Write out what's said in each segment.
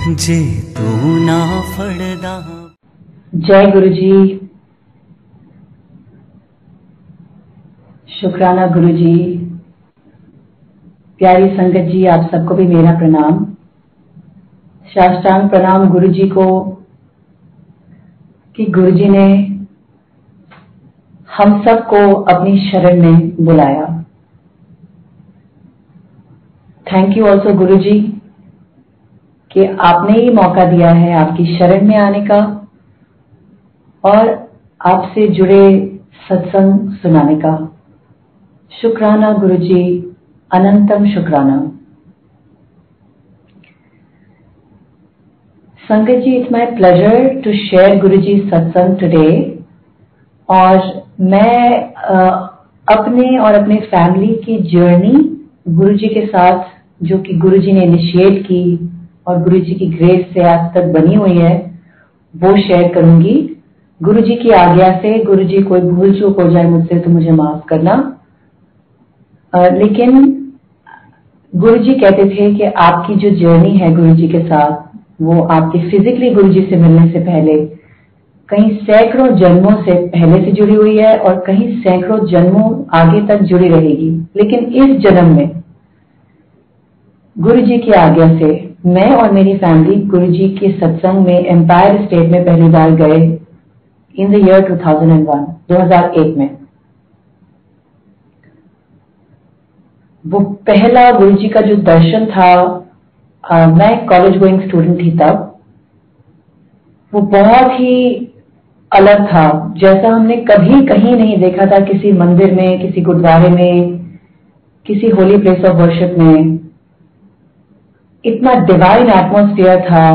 जे तू ना फड़दा। जय गुरु जी। शुक्राना गुरु जी। प्यारी संगत जी, आप सबको भी मेरा प्रणाम। साष्टांग प्रणाम गुरु जी को कि गुरु जी ने हम सबको अपनी शरण में बुलाया। थैंक यू ऑल्सो गुरु जी कि आपने ही मौका दिया है आपकी शरण में आने का और आपसे जुड़े सत्संग सुनाने का। शुक्राना गुरु जी, अनंतम शुक्राना। संगत जी, it's my pleasure to share Guru ji सत्संग टुडे। और मैं अपने और अपने फैमिली की जर्नी गुरु जी के साथ, जो कि गुरु जी ने इनिशिएट की और गुरु जी की ग्रेस से आज तक बनी हुई है, वो शेयर करूंगी गुरु जी की आज्ञा से। गुरु जी कोई भूल चूक हो जाए मुझसे तो मुझे माफ करना। लेकिन गुरु जी कहते थे कि आपकी जो जर्नी है गुरु जी के साथ, वो आपके फिजिकली गुरु जी से मिलने से पहले कहीं सैकड़ों जन्मों से पहले से जुड़ी हुई है और कहीं सैकड़ों जन्मों आगे तक जुड़ी रहेगी। लेकिन इस जन्म में गुरु जी की आज्ञा से मैं और मेरी फैमिली गुरु जी के सत्संग में एम्पायर स्टेट में पहली बार गए इन द ईयर 2001 में। वो पहला गुरु जी का जो दर्शन था, मैं कॉलेज गोइंग स्टूडेंट थी तब, वो बहुत ही अलग था, जैसा हमने कभी कहीं नहीं देखा था, किसी मंदिर में, किसी गुरुद्वारे में, किसी होली प्लेस ऑफ वर्शिप में। इतना डिवाइन एटमॉस्फेयर था,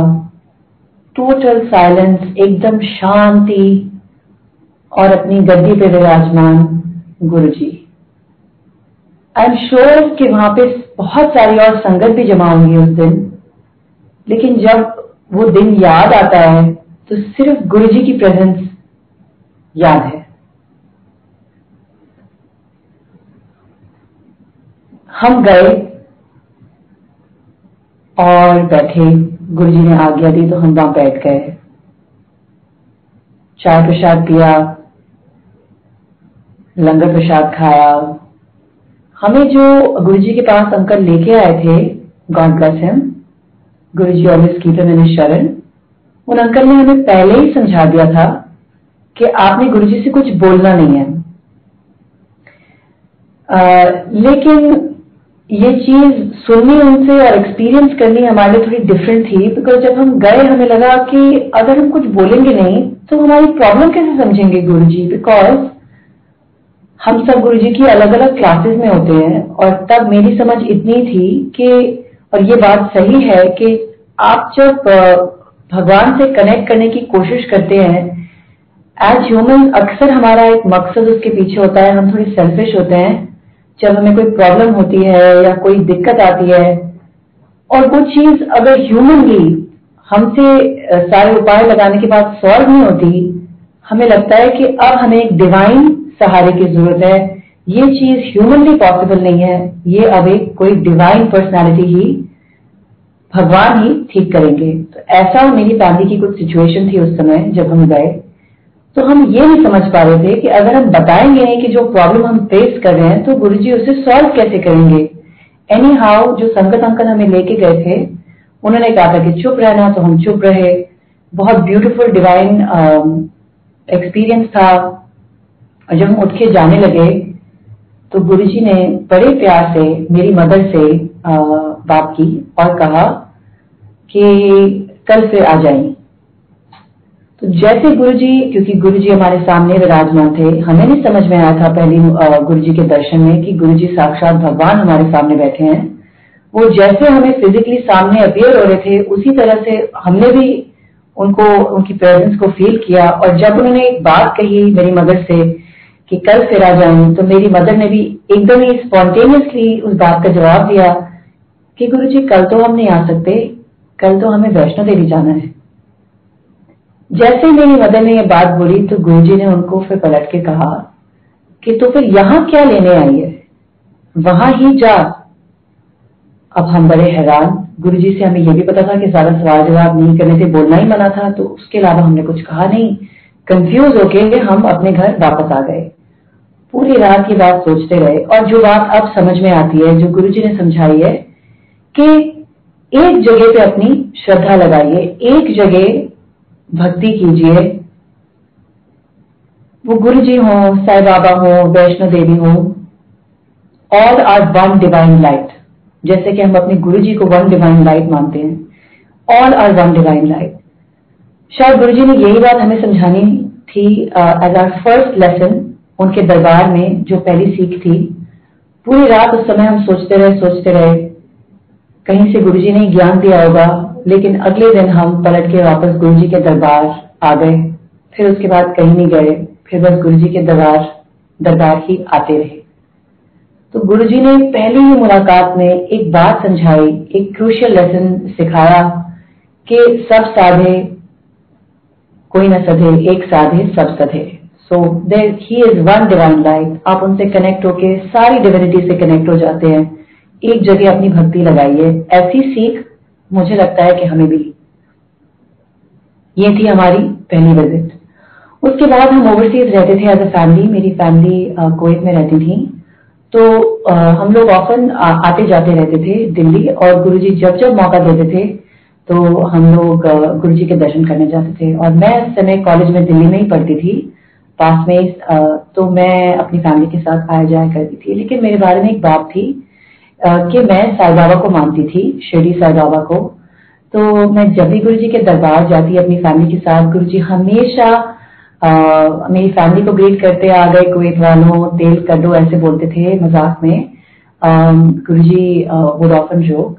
टोटल साइलेंस, एकदम शांति और अपनी गद्दी पे विराजमान गुरु जी। आई एम श्योर कि वहां पे बहुत सारी और संगत भी जमा होंगी उस दिन, लेकिन जब वो दिन याद आता है तो सिर्फ गुरु जी की प्रेजेंस याद है। हम गए और बैठे, गुरु जी ने आज्ञा दी तो हम वहां बैठ गए, चाय प्रसाद पिया, लंगर प्रसाद खाया। हमें जो गुरु जी के पास अंकल लेके आए थे, God bless him, Guru ji always keep him in his sharan, उन अंकल ने हमें पहले ही समझा दिया था कि आपने गुरु जी से कुछ बोलना नहीं है। लेकिन ये चीज सुननी उनसे और एक्सपीरियंस करनी हमारे लिए थोड़ी डिफरेंट थी, बिकॉज जब हम गए हमें लगा कि अगर हम कुछ बोलेंगे नहीं तो हमारी प्रॉब्लम कैसे समझेंगे गुरु जी, बिकॉज हम सब गुरु जी की अलग अलग क्लासेस में होते हैं। और तब मेरी समझ इतनी थी कि, और ये बात सही है कि आप जब भगवान से कनेक्ट करने की कोशिश करते हैं एज ह्यूमन, अक्सर हमारा एक मकसद उसके पीछे होता है, हम थोड़ी सेल्फिश होते हैं। जब हमें कोई प्रॉब्लम होती है या कोई दिक्कत आती है और वो चीज अगर ह्यूमनली हमसे सारे उपाय लगाने के बाद सॉल्व नहीं होती, हमें लगता है कि अब हमें एक डिवाइन सहारे की जरूरत है, ये चीज ह्यूमनली पॉसिबल नहीं है, ये अब एक कोई डिवाइन पर्सनालिटी ही, भगवान ही ठीक करेंगे। तो ऐसा मेरी फैमिली की कुछ सिचुएशन थी उस समय जब हम गए। तो हम ये नहीं समझ पा रहे थे कि अगर हम बताएंगे नहीं कि जो प्रॉब्लम हम फेस कर रहे हैं तो गुरुजी उसे सॉल्व कैसे करेंगे। एनी हाउ जो संगत अंकल हमें लेके गए थे, उन्होंने कहा था कि चुप रहना, तो हम चुप रहे। बहुत ब्यूटीफुल डिवाइन एक्सपीरियंस था। और जब हम उठ के जाने लगे तो गुरुजी ने बड़े प्यार से मेरी मदर से बात की और कहा कि कल फिर आ जाएं। तो जैसे गुरुजी, क्योंकि गुरुजी हमारे सामने विराजमान थे, हमें नहीं समझ में आया था पहली गुरुजी के दर्शन में कि गुरुजी साक्षात भगवान हमारे सामने बैठे हैं। वो जैसे हमें फिजिकली सामने अपीयर हो रहे थे, उसी तरह से हमने भी उनको, उनकी प्रेजेंस को फील किया। और जब उन्होंने एक बात कही मेरी मदर से कि कल फिर आ जाएं, तो मेरी मदर ने भी एकदम ही स्पॉन्टेनियसली उस बात का जवाब दिया कि गुरुजी कल तो हम नहीं आ सकते, कल तो हमें वैष्णो देवी जाना है। जैसे मेरी मदर ने ये बात बोली तो गुरुजी ने उनको फिर पलट के कहा कि तो फिर यहां क्या लेने आई है, वहां ही जा। अब हम बड़े हैरान। गुरुजी से हमें यह भी पता था कि ज्यादा सवाल जवाब नहीं करने से बोलना ही मना था, तो उसके अलावा हमने कुछ कहा नहीं। कंफ्यूज होके हम अपने घर वापस आ गए। पूरी रात ये बात सोचते रहे, और जो बात अब समझ में आती है, जो गुरुजी ने समझाई है कि एक जगह पे अपनी श्रद्धा लगाइए, एक जगह भक्ति कीजिए। वो गुरुजी हो, साईं बाबा हो, वैष्णो देवी हो, all are one divine light. जैसे कि हम अपने गुरुजी को वन डिवाइन लाइट मानते हैं, all are one divine light. शायद गुरुजी ने यही बात हमें समझानी थी एज आवर फर्स्ट लेसन उनके दरबार में, जो पहली सीख थी। पूरी रात उस समय हम सोचते रहे, कहीं से गुरुजी ने ज्ञान दिया होगा, लेकिन अगले दिन हम पलट के वापस गुरुजी के दरबार आ गए। फिर उसके बाद कहीं नहीं गए, फिर बस गुरुजी के दरबार ही आते रहे। तो गुरुजी ने पहली ही मुलाकात में एक बात समझाई, एक क्रूशियल लेसन सिखाया कि सब साधे कोई न सधे, एक साधे सब सधे। So there he is one divine light. आप उनसे कनेक्ट होके सारी डिविनिटी से कनेक्ट हो जाते हैं। एक जगह अपनी भक्ति लगाइए। ऐसी सीख मुझे लगता है कि हमें भी। ये थी हमारी पहली विजिट। उसके बाद हम ओवरसीज रहते थे एज अ फैमिली। मेरी फैमिली कुवैत में रहती थी, तो हम लोग ऑफन आते जाते रहते थे दिल्ली, और गुरुजी जब जब मौका देते थे तो हम लोग गुरुजी के दर्शन करने जाते थे। और मैं उस समय कॉलेज में दिल्ली में ही पढ़ती थी, पास में, तो मैं अपनी फैमिली के साथ आया जाया करती थी। लेकिन मेरे बारे में एक बात थी कि मैं साईं बाबा को मानती थी, शिरडी साईं बाबा को। तो मैं जब भी गुरुजी के दरबार जाती अपनी फैमिली के साथ, गुरुजी हमेशा मेरी फैमिली को ग्रीट करते, आ गए कुवैत वालों, तेल कड्डो, ऐसे बोलते थे मजाक में। गुरुजी वुड ऑफन जोक,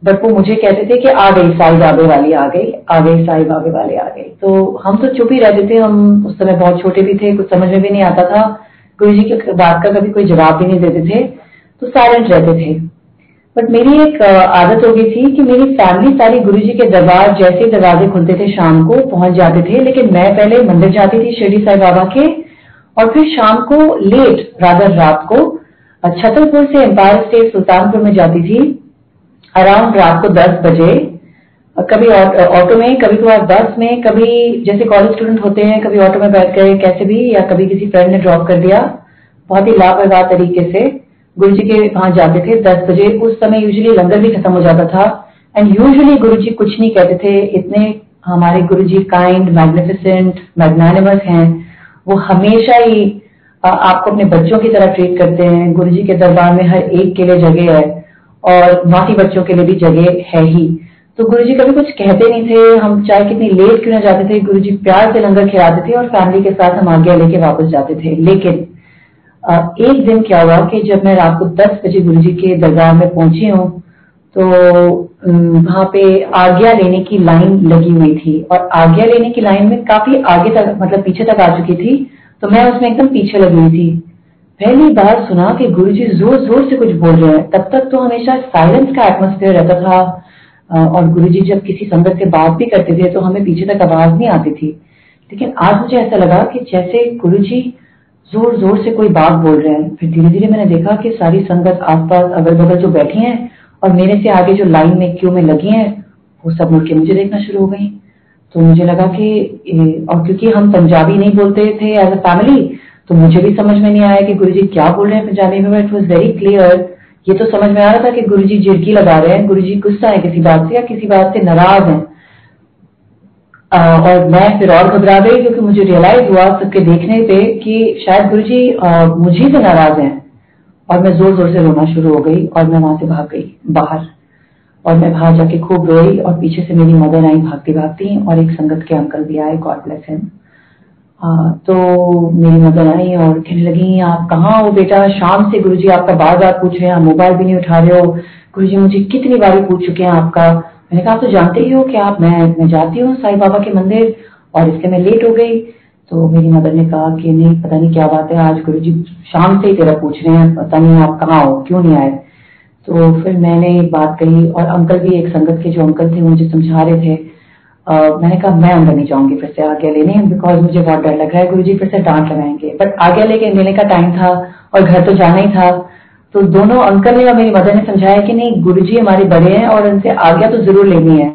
बट वो मुझे कहते थे कि आ गई साईं बाबे वाली, आ गई साईं बाबे वाले आ गए। तो हम तो चुप ही रहते थे। हम उस समय बहुत छोटे भी थे, कुछ समझ में भी नहीं आता था। गुरुजी की बात का कभी कोई जवाब भी नहीं देते थे, तो साइलेंट रहते थे। बट मेरी एक आदत हो गई थी कि मेरी फैमिली सारी गुरुजी के दरबार जैसे ही दरवाजे खुलते थे शाम को पहुंच जाते थे, लेकिन मैं पहले मंदिर जाती थी शिरडी साईं बाबा के, और फिर शाम को लेट रात को छतरपुर से एम्पायर स्टेट सुल्तानपुर में जाती थी अराउंड रात को 10 बजे। कभी ऑटो में, कभी कभार बस में, कभी जैसे कॉलेज स्टूडेंट होते हैं कभी ऑटो में बैठ गए कैसे भी, या कभी किसी फ्रेंड ने ड्रॉप कर दिया। बहुत ही लापरवाह तरीके से गुरुजी के वहां जाते थे 10 बजे। उस समय यूजुअली लंगर भी खत्म हो जाता था, एंड यूजुअली गुरुजी कुछ नहीं कहते थे। इतने हमारे गुरुजी काइंड, मैग्निफिसेंट, मैग्नानिमस हैं। वो हमेशा ही आपको अपने बच्चों की तरह ट्रीट करते हैं। गुरुजी के दरबार में हर एक के लिए जगह है, और नौटी बच्चों के लिए भी जगह है ही। तो गुरुजी कभी कुछ कहते नहीं थे। हम चाहे कितनी लेट क्यों ना जाते थे, गुरुजी प्यार से लंगर खिलाते थे, और फैमिली के साथ हम आज्ञा लेके वापस जाते थे। लेकिन एक दिन क्या हुआ कि जब मैं रात को 10 बजे गुरुजी के दरबार में पहुंची हूँ, तो वहां पे आज्ञा लेने की लाइन लगी हुई थी, और आज्ञा लेने की लाइन में काफी आगे तक, मतलब पीछे तक आ चुकी थी, तो मैं उसमें एकदम पीछे लगी हुई थी। पहली बार सुना कि गुरुजी जोर जोर से कुछ बोल रहे हैं। तब तक तो हमेशा साइलेंस का एटमोस्फेयर रहता था, और गुरुजी जब किसी संगत से बात भी करते थे तो हमें पीछे तक आवाज नहीं आती थी। लेकिन आज मुझे ऐसा लगा कि जैसे गुरुजी जोर जोर से कोई बात बोल रहे हैं। फिर धीरे धीरे मैंने देखा कि सारी संगत आसपास अगल बगल जो बैठी हैं, और मेरे से आगे जो लाइन में क्यू में लगी हैं, वो सब मुड़ के मुझे देखना शुरू हो गई। तो मुझे लगा कि, और क्योंकि हम पंजाबी नहीं बोलते थे एज अ फैमिली, तो मुझे भी समझ में नहीं आया कि गुरुजी क्या बोल रहे हैं पंजाबी में। It was very clear. ये तो समझ में आ रहा था कि गुरुजी झिड़की लगा रहे हैं, गुरुजी गुस्सा है किसी बात से, या किसी बात से नाराज हैं। और मैं फिर और घबरा गई, क्योंकि मुझे रियलाइज हुआ सबके देखने पे कि शायद गुरुजी मुझे से नाराज हैं। और मैं जोर जोर से रोना शुरू हो गई, और मैं वहां से भाग गई बाहर। और मैं बाहर जाके खूब रोई, और पीछे से मेरी मदर आई भागती भागती, और एक संगत के अंकल भी आए, गॉड ब्लेस हिम। तो मेरी मदर आई और कहने लगी, आप कहाँ हो बेटा, शाम से गुरुजी आपका बार बार पूछ रहे हैं, मोबाइल भी नहीं उठा रहे हो। गुरुजी मुझे कितनी बार पूछ चुके हैं आपका। मैंने कहा, आप तो जानते ही हो कि मैं जाती हूँ साईं बाबा के मंदिर, और इसलिए मैं लेट हो गई। तो मेरी मदर ने कहा कि नहीं, पता नहीं क्या बात है, आज गुरुजी शाम से ही तेरा पूछ रहे हैं, पता नहीं आप कहाँ हो, क्यों नहीं आए। तो फिर मैंने एक बात कही, और अंकल भी, एक संगत के जो अंकल थे मुझे समझा रहे थे। मैंने कहा मैं अंदर नहीं जाऊंगी फिर से आज्ञा लेने, बिकॉज मुझे बहुत डर लग रहा है, गुरुजी फिर से डांट लगाएंगे। बट आज्ञा लेने का टाइम था, और घर तो जाना ही था। तो दोनों अंकल ने और मेरी मदर ने समझाया कि नहीं, गुरुजी हमारे बड़े हैं और उनसे आज्ञा तो जरूर लेनी है।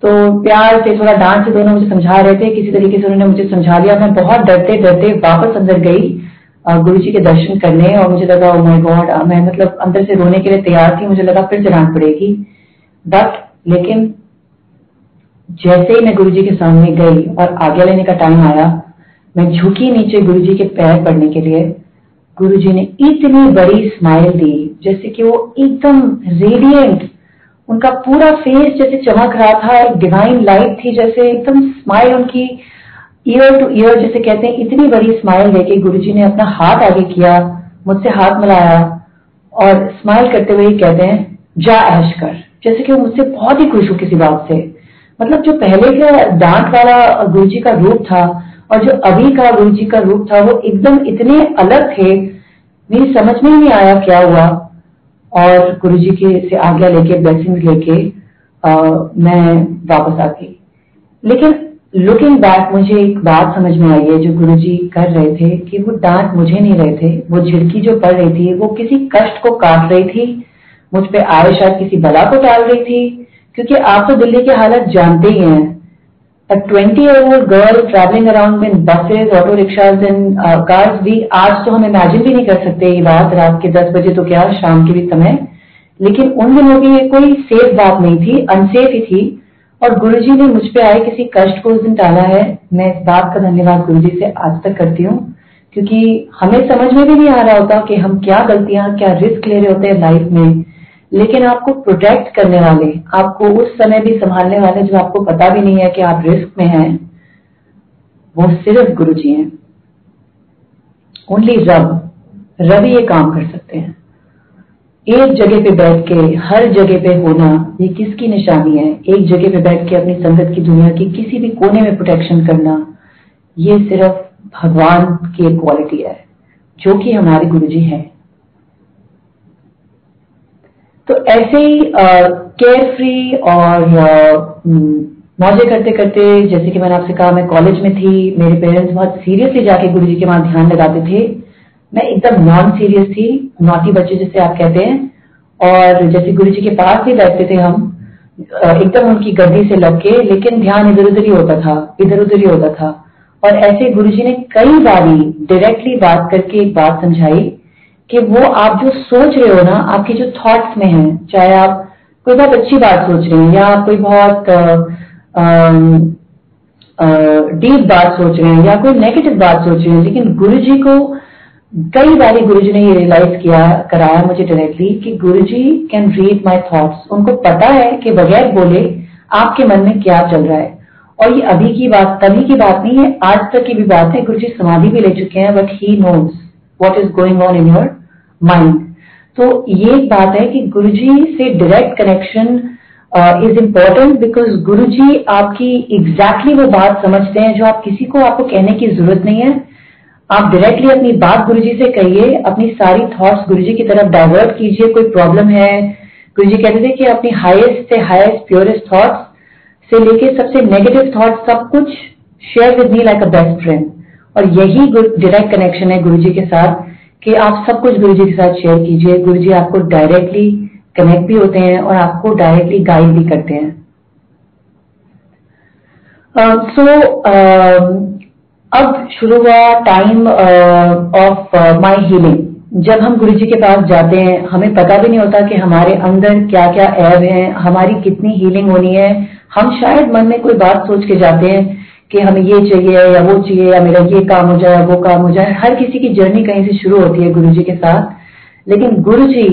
तो प्यार से, थोड़ा डांट से दोनों मुझे समझा रहे थे। किसी तरीके से उन्होंने मुझे समझा लिया। मैं बहुत डरते डरते वापस अंदर गई गुरुजी के दर्शन करने, और मुझे लगा ओ माय गॉड, मैं मतलब अंदर से रोने के लिए तैयार थी। मुझे लगा फिर से डांट पड़ेगी, लेकिन जैसे ही मैं गुरुजी के सामने गई और आज्ञा लेने का टाइम आया, मैं झुकी नीचे गुरुजी के पैर पड़ने के लिए। गुरुजी ने इतनी बड़ी स्माइल दी, जैसे कि वो एकदम रेडिएंट, उनका पूरा फेस जैसे चमक रहा था, एक डिवाइन लाइट थी, जैसे एकदम स्माइल उनकी ईयर टू ईयर जैसे कहते हैं, इतनी बड़ी स्माइल देके गुरुजी ने अपना हाथ आगे किया, मुझसे हाथ मिलाया और स्माइल करते हुए कहते हैं जा ऐश कर, जैसे कि वो मुझसे बहुत ही खुश हो किसी बात से। मतलब जो पहले का डांट वाला गुरुजी का रूप था और जो अभी का गुरुजी का रूप था, वो एकदम इतने अलग थे, मेरी समझ में ही नहीं आया क्या हुआ। और गुरुजी के से आज्ञा लेके, ब्लेसिंग्स लेके मैं वापस आ गई। लेकिन लुकिंग बैक मुझे एक बात समझ में आई है जो गुरुजी कर रहे थे, कि वो डांट मुझे नहीं रहे थे, वो झिड़की जो पड़ रही थी वो किसी कष्ट को काट रही थी, मुझ पे आए शायद किसी बला को टाल रही थी। क्योंकि आप तो दिल्ली की हालत जानते ही हैं। A 20-year-old girl traveling around in buses, auto rickshaws and cars, भी आज तो हम इमेजिन भी नहीं कर सकते ये बात, रात के 10 बजे तो क्या, शाम के भी समय। लेकिन उन दिनों भी ये कोई सेफ बात नहीं थी, अनसेफ ही थी। और गुरुजी ने मुझ पे आए किसी कष्ट को उस दिन टाला है। मैं इस बात का धन्यवाद गुरुजी से आज तक करती हूँ, क्योंकि हमें समझ में भी नहीं आ रहा होता कि हम क्या गलतियां, क्या रिस्क ले रहे होते हैं लाइफ में। लेकिन आपको प्रोटेक्ट करने वाले, आपको उस समय भी संभालने वाले, जो आपको पता भी नहीं है कि आप रिस्क में हैं, वो सिर्फ गुरुजी हैं। ओनली रब ही ये काम कर सकते हैं। एक जगह पे बैठ के हर जगह पे होना, ये किसकी निशानी है? एक जगह पे बैठ के अपनी संगत की, दुनिया की किसी भी कोने में प्रोटेक्शन करना, ये सिर्फ भगवान की एक क्वालिटी है, जो कि हमारे गुरुजी हैं। तो ऐसे ही केयर फ्री और मौजे करते करते, जैसे कि मैंने आपसे कहा, मैं कॉलेज में थी। मेरे पेरेंट्स बहुत सीरियसली जाके गुरुजी के वहां ध्यान लगाते थे। मैं एकदम नॉन सीरियस थी, नॉटी बच्चे जिसे आप कहते हैं। और जैसे गुरुजी के पास भी बैठते थे हम, एकदम उनकी गद्दी से लग के, लेकिन ध्यान इधर उधर ही होता था, इधर उधर ही होता था। और ऐसे गुरुजी ने कई बारी डायरेक्टली बात करके एक बात समझाई कि वो आप जो सोच रहे हो ना, आपके जो थॉट्स में है, चाहे आप कोई बहुत अच्छी बात सोच रहे हैं या आप कोई बहुत डीप बात सोच रहे हैं या कोई नेगेटिव बात सोच रहे हैं, लेकिन गुरुजी को कई बार गुरुजी ने ये रियलाइज कराया मुझे डायरेक्टली कि गुरुजी कैन रीड माय थॉट्स। उनको पता है कि बगैर बोले आपके मन में क्या चल रहा है। और ये अभी की बात, तभी की बात नहीं है, आज तक की भी बात है। गुरुजी समाधि भी ले चुके हैं, but he knows what is going on in your mind. तो ये एक बात है कि गुरुजी से direct connection is important, because Guruji आपकी एग्जैक्टली वो बात समझते हैं जो आप किसी को, आपको कहने की जरूरत नहीं है। आप डायरेक्टली अपनी बात गुरुजी से कहिए, अपनी सारी थॉट्स गुरुजी की तरफ डाइवर्ट कीजिए। कोई प्रॉब्लम है, गुरुजी कहते थे कि अपनी हाईएस्ट से हाईएस्ट प्योरेस्ट थॉट्स से लेके सबसे नेगेटिव थॉट्स, सब कुछ share with me like a best friend. और यही डायरेक्ट कनेक्शन है गुरुजी के साथ, कि आप सब कुछ गुरुजी के साथ शेयर कीजिए। गुरुजी आपको डायरेक्टली कनेक्ट भी होते हैं और आपको डायरेक्टली गाइड भी करते हैं। अब शुरू हुआ टाइम ऑफ माय हीलिंग। जब हम गुरुजी के पास जाते हैं, हमें पता भी नहीं होता कि हमारे अंदर क्या क्या ऐब हैं, हमारी कितनी हीलिंग होनी है। हम शायद मन में कोई बात सोच के जाते हैं कि हमें ये चाहिए या वो चाहिए, या मेरा ये काम हो जाए, वो काम हो जाए। हर किसी की जर्नी कहीं से शुरू होती है गुरुजी के साथ, लेकिन गुरुजी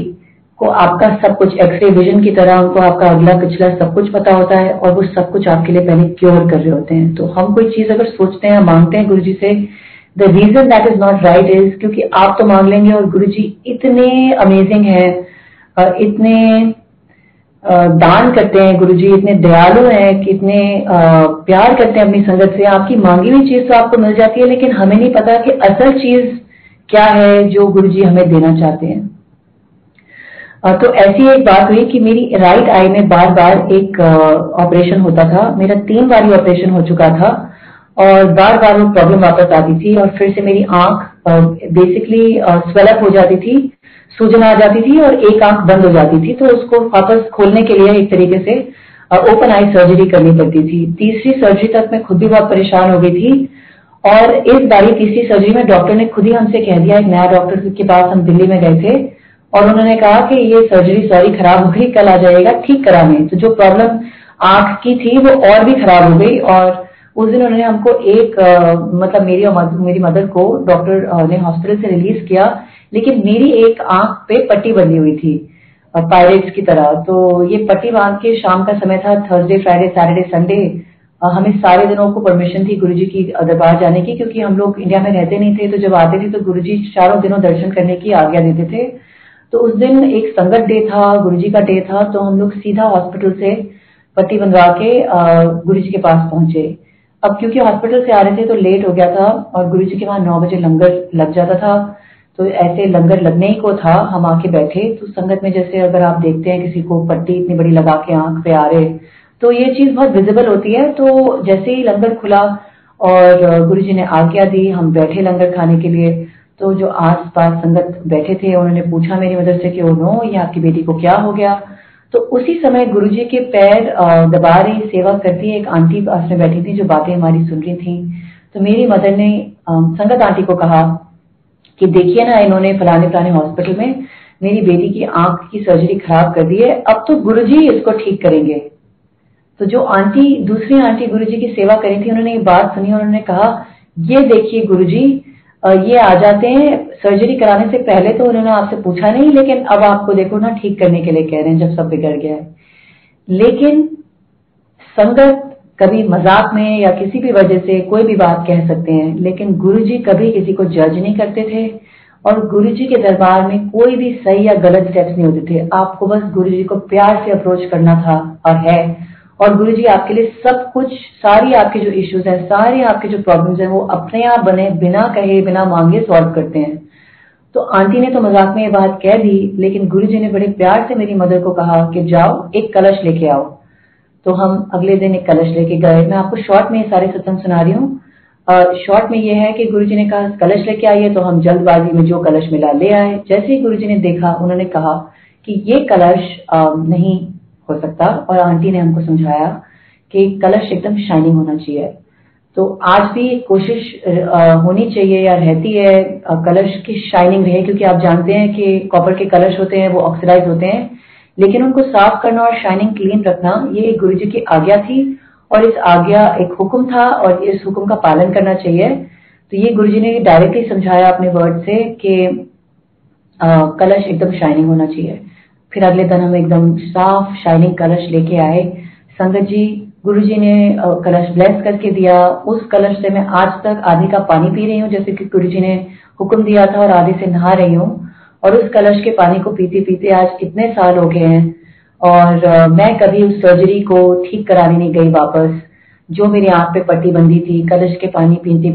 को आपका सब कुछ एक्सरे विजन की तरह, उनको आपका अगला पिछला सब कुछ पता होता है और वो सब कुछ आपके लिए पहले क्योर कर रहे होते हैं। तो हम कोई चीज अगर सोचते हैं, मांगते हैं गुरुजी से, the reason that is not right is क्योंकि आप तो मांग लेंगे और गुरुजी इतने अमेजिंग है, इतने दान करते हैं गुरुजी, इतने दयालु हैं कि इतने प्यार करते हैं अपनी संगत से। आपकी मांगी हुई चीज तो आपको मिल जाती है, लेकिन हमें नहीं पता कि असल चीज क्या है जो गुरुजी हमें देना चाहते हैं। तो ऐसी एक बात हुई कि मेरी राइट आई में बार बार एक ऑपरेशन होता था। मेरा 3 बार ऑपरेशन हो चुका था और बार बार वो प्रॉब्लम वापस आती थी और फिर से मेरी आंख बेसिकली स्वेलअप हो जाती थी, सूजन आ जाती थी और एक आंख बंद हो जाती थी। तो उसको वापस खोलने के लिए एक तरीके से ओपन आई सर्जरी करनी पड़ती थी। तीसरी सर्जरी तक मैं खुद भी बहुत परेशान हो गई थी और इस बारी तीसरी सर्जरी में डॉक्टर ने खुद ही हमसे कह दिया, एक नया डॉक्टर के पास हम दिल्ली में गए थे और उन्होंने कहा कि ये सर्जरी सॉरी खराब हो गई, कल आ जाएगा ठीक कराने। तो जो प्रॉब्लम आंख की थी वो और भी खराब हो गई और उस दिन उन्होंने हमको मतलब मेरी और मेरी मदर को डॉक्टर ने हॉस्पिटल से रिलीज किया, लेकिन मेरी एक आंख पे पट्टी बंधी हुई थी पायरेट्स की तरह। तो ये पट्टी बांध के शाम का समय था, थर्सडे फ्राइडे सैटरडे संडे, हमें सारे दिनों को परमिशन थी गुरुजी की दरबार जाने की, क्योंकि हम लोग इंडिया में रहते नहीं थे। तो जब आते थे तो गुरुजी चारों दिनों दर्शन करने की आज्ञा देते थे। तो उस दिन एक संगत डे था, गुरुजी का डे था, तो हम लोग सीधा हॉस्पिटल से पट्टी बंधवा के गुरुजी के पास पहुंचे। अब क्योंकि हॉस्पिटल से आ रहे थे तो लेट हो गया था और गुरुजी के वहां 9 बजे लंगर लग जाता था। तो ऐसे लंगर लगने ही को था, हम आके बैठे तो संगत में जैसे अगर आप देखते हैं किसी को पट्टी इतनी बड़ी लगा के आंख पे आ रहे तो ये चीज बहुत विजिबल होती है। तो जैसे ही लंगर खुला और गुरुजी ने आज्ञा दी, हम बैठे लंगर खाने के लिए। तो जो आस पास संगत बैठे थे उन्होंने पूछा मेरी मदर से कि ओ नो, ये आपकी बेटी को क्या हो गया। तो उसी समय गुरुजी के पैर दबा रही सेवा करती एक आंटी पास में बैठी थी जो बातें हमारी सुन रही थी। तो मेरी मदर ने संगत आंटी को कहा कि देखिए ना, इन्होंने फलाने फलाने हॉस्पिटल में मेरी बेटी की आंख की सर्जरी खराब कर दी है, अब तो गुरुजी इसको ठीक करेंगे। तो जो आंटी दूसरी आंटी गुरुजी की सेवा करी थी उन्होंने ये बात सुनी और उन्होंने कहा, ये देखिए गुरुजी ये आ जाते हैं सर्जरी कराने से पहले तो उन्होंने आपसे पूछा नहीं, लेकिन अब आपको देखो ना ठीक करने के लिए कह रहे हैं जब सब बिगड़ गया है। लेकिन संगत कभी मजाक में या किसी भी वजह से कोई भी बात कह सकते हैं, लेकिन गुरुजी कभी किसी को जज नहीं करते थे और गुरुजी के दरबार में कोई भी सही या गलत स्टेप्स नहीं होते थे। आपको बस गुरुजी को प्यार से अप्रोच करना था और है, और गुरुजी आपके लिए सब कुछ, सारी आपके जो इश्यूज हैं, सारी आपके जो प्रॉब्लम्स हैं वो अपने आप बने बिना कहे बिना मांगे सॉल्व करते हैं। तो आंटी ने तो मजाक में ये बात कह दी, लेकिन गुरुजी ने बड़े प्यार से मेरी मदर को कहा कि जाओ एक कलश लेके आओ। तो हम अगले दिन एक कलश लेके गए। मैं आपको शॉर्ट में ये सारे सत्संग सुना रही हूँ। शॉर्ट में ये है कि गुरुजी ने कहा कलश लेके आइए, तो हम जल्दबाजी में जो कलश मिला ले आए। जैसे ही गुरुजी ने देखा उन्होंने कहा कि ये कलश नहीं हो सकता, और आंटी ने हमको समझाया कि कलश एकदम शाइनिंग होना चाहिए। तो आज भी कोशिश होनी चाहिए या रहती है कलश की शाइनिंग रहे, क्योंकि आप जानते हैं कि कॉपर के कलश होते हैं वो ऑक्सीडाइज होते हैं, लेकिन उनको साफ करना और शाइनिंग क्लीन रखना ये गुरुजी की आज्ञा थी और इस आज्ञा एक हुक्म था और इस हुक्म का पालन करना चाहिए। तो ये गुरुजी ने डायरेक्टली समझाया अपने वर्ड से कि कलश एकदम शाइनिंग होना चाहिए। फिर अगले दिन हम एकदम साफ शाइनिंग कलश लेके आए। संगत जी, गुरुजी ने कलश ब्लेस करके दिया। उस कलश से मैं आज तक आधे का पानी पी रही हूँ जैसे कि गुरुजी ने हुक्म दिया था, और आधे से नहा रही हूँ। और उस कलश के पानी को पीते पीते आज कितने साल हो गए हैं, और मैं कभी उस सर्जरी को ठीक कराने नहीं गई वापस। जो मेरी आंख पे पट्टी बंधी थी, कलश के पानी पीते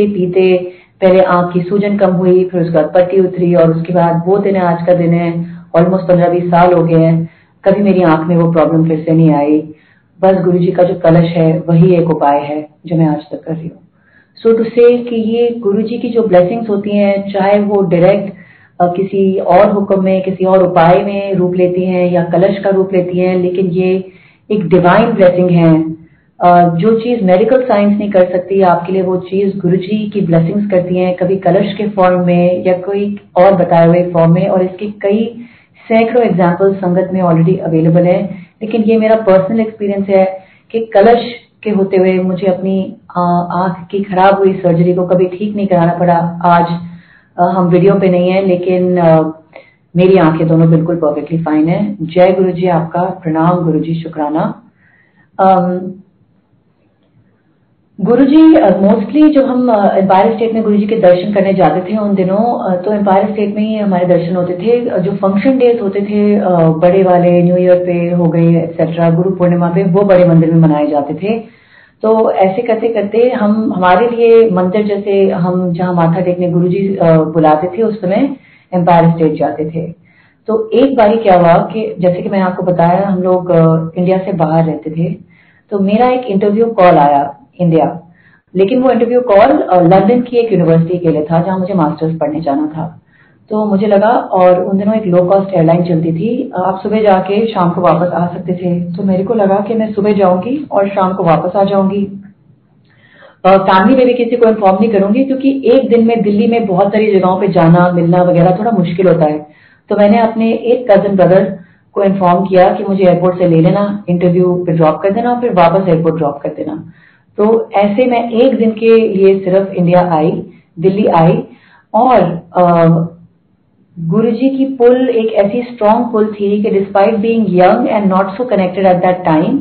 पीते पहले आंख की सूजन कम हुई, फिर उसके बाद पट्टी उतरी, और उसके बाद वो दिन आज का दिन है, ऑलमोस्ट 15-20 साल हो गए हैं, कभी मेरी आंख में वो प्रॉब्लम फिर से नहीं आई। बस गुरुजी का जो कलश है वही एक उपाय है जो मैं आज तक कर रही हूँ। सो टू से कि ये गुरुजी की जो ब्लेसिंग्स होती हैं, चाहे वो डायरेक्ट किसी और हुक्म में, किसी और उपाय में रूप लेती हैं या कलश का रूप लेती हैं, लेकिन ये एक डिवाइन ब्लेसिंग है। जो चीज मेडिकल साइंस नहीं कर सकती आपके लिए, वो चीज गुरुजी की ब्लेसिंग्स करती हैं, कभी कलश के फॉर्म में या कोई और बताए हुए फॉर्म में। और इसके कई सैकड़ों एग्जाम्पल संगत में ऑलरेडी अवेलेबल है, लेकिन ये मेरा पर्सनल एक्सपीरियंस है कि कलश के होते हुए मुझे अपनी आंख की खराब हुई सर्जरी को कभी ठीक नहीं कराना पड़ा। आज हम वीडियो पे नहीं है, लेकिन मेरी आंखें दोनों बिल्कुल परफेक्टली फाइन है। जय गुरुजी, आपका प्रणाम गुरुजी, शुक्राना। गुरुजी मोस्टली जो हम एम्पायर स्टेट में गुरुजी के दर्शन करने जाते थे उन दिनों, तो एम्पायर स्टेट में ही हमारे दर्शन होते थे। जो फंक्शन डेज होते थे बड़े वाले, न्यू ईयर पे हो गए एक्सेट्रा, गुरु पूर्णिमा पे, वो बड़े मंदिर में मनाए जाते थे। तो ऐसे करते करते हमारे लिए मंदिर, जैसे हम जहाँ माथा टेकने गुरुजी बुलाते थे उस समय एम्पायर स्टेट जाते थे। तो एक बारी क्या हुआ कि जैसे कि मैंने आपको बताया हम लोग इंडिया से बाहर रहते थे, तो मेरा एक इंटरव्यू कॉल आया इंडिया। लेकिन वो इंटरव्यू कॉल लंदन की एक यूनिवर्सिटी के लिए था जहां मुझे मास्टर्स पढ़ने जाना था। तो मुझे लगा, और उन दिनों एक लो कॉस्ट एयरलाइन चलती थी, आप सुबह जाके शाम को वापस आ सकते थे। तो मेरे को लगा कि मैं सुबह जाऊंगी और शाम को वापस आ जाऊंगी। फैमिली में भी किसी को इन्फॉर्म नहीं करूंगी, क्योंकि एक दिन में दिल्ली में बहुत सारी जगहों पे जाना मिलना वगैरह थोड़ा मुश्किल होता है। तो मैंने अपने एक कजन ब्रदर को इन्फॉर्म किया कि मुझे एयरपोर्ट से ले लेना, इंटरव्यू पे ड्रॉप कर देना और फिर वापस एयरपोर्ट ड्रॉप कर देना। तो ऐसे मैं एक दिन के लिए सिर्फ इंडिया आई, दिल्ली आई, और गुरुजी की पुल एक ऐसी स्ट्रॉन्ग पुल थी कि despite being young and not so connected at that time,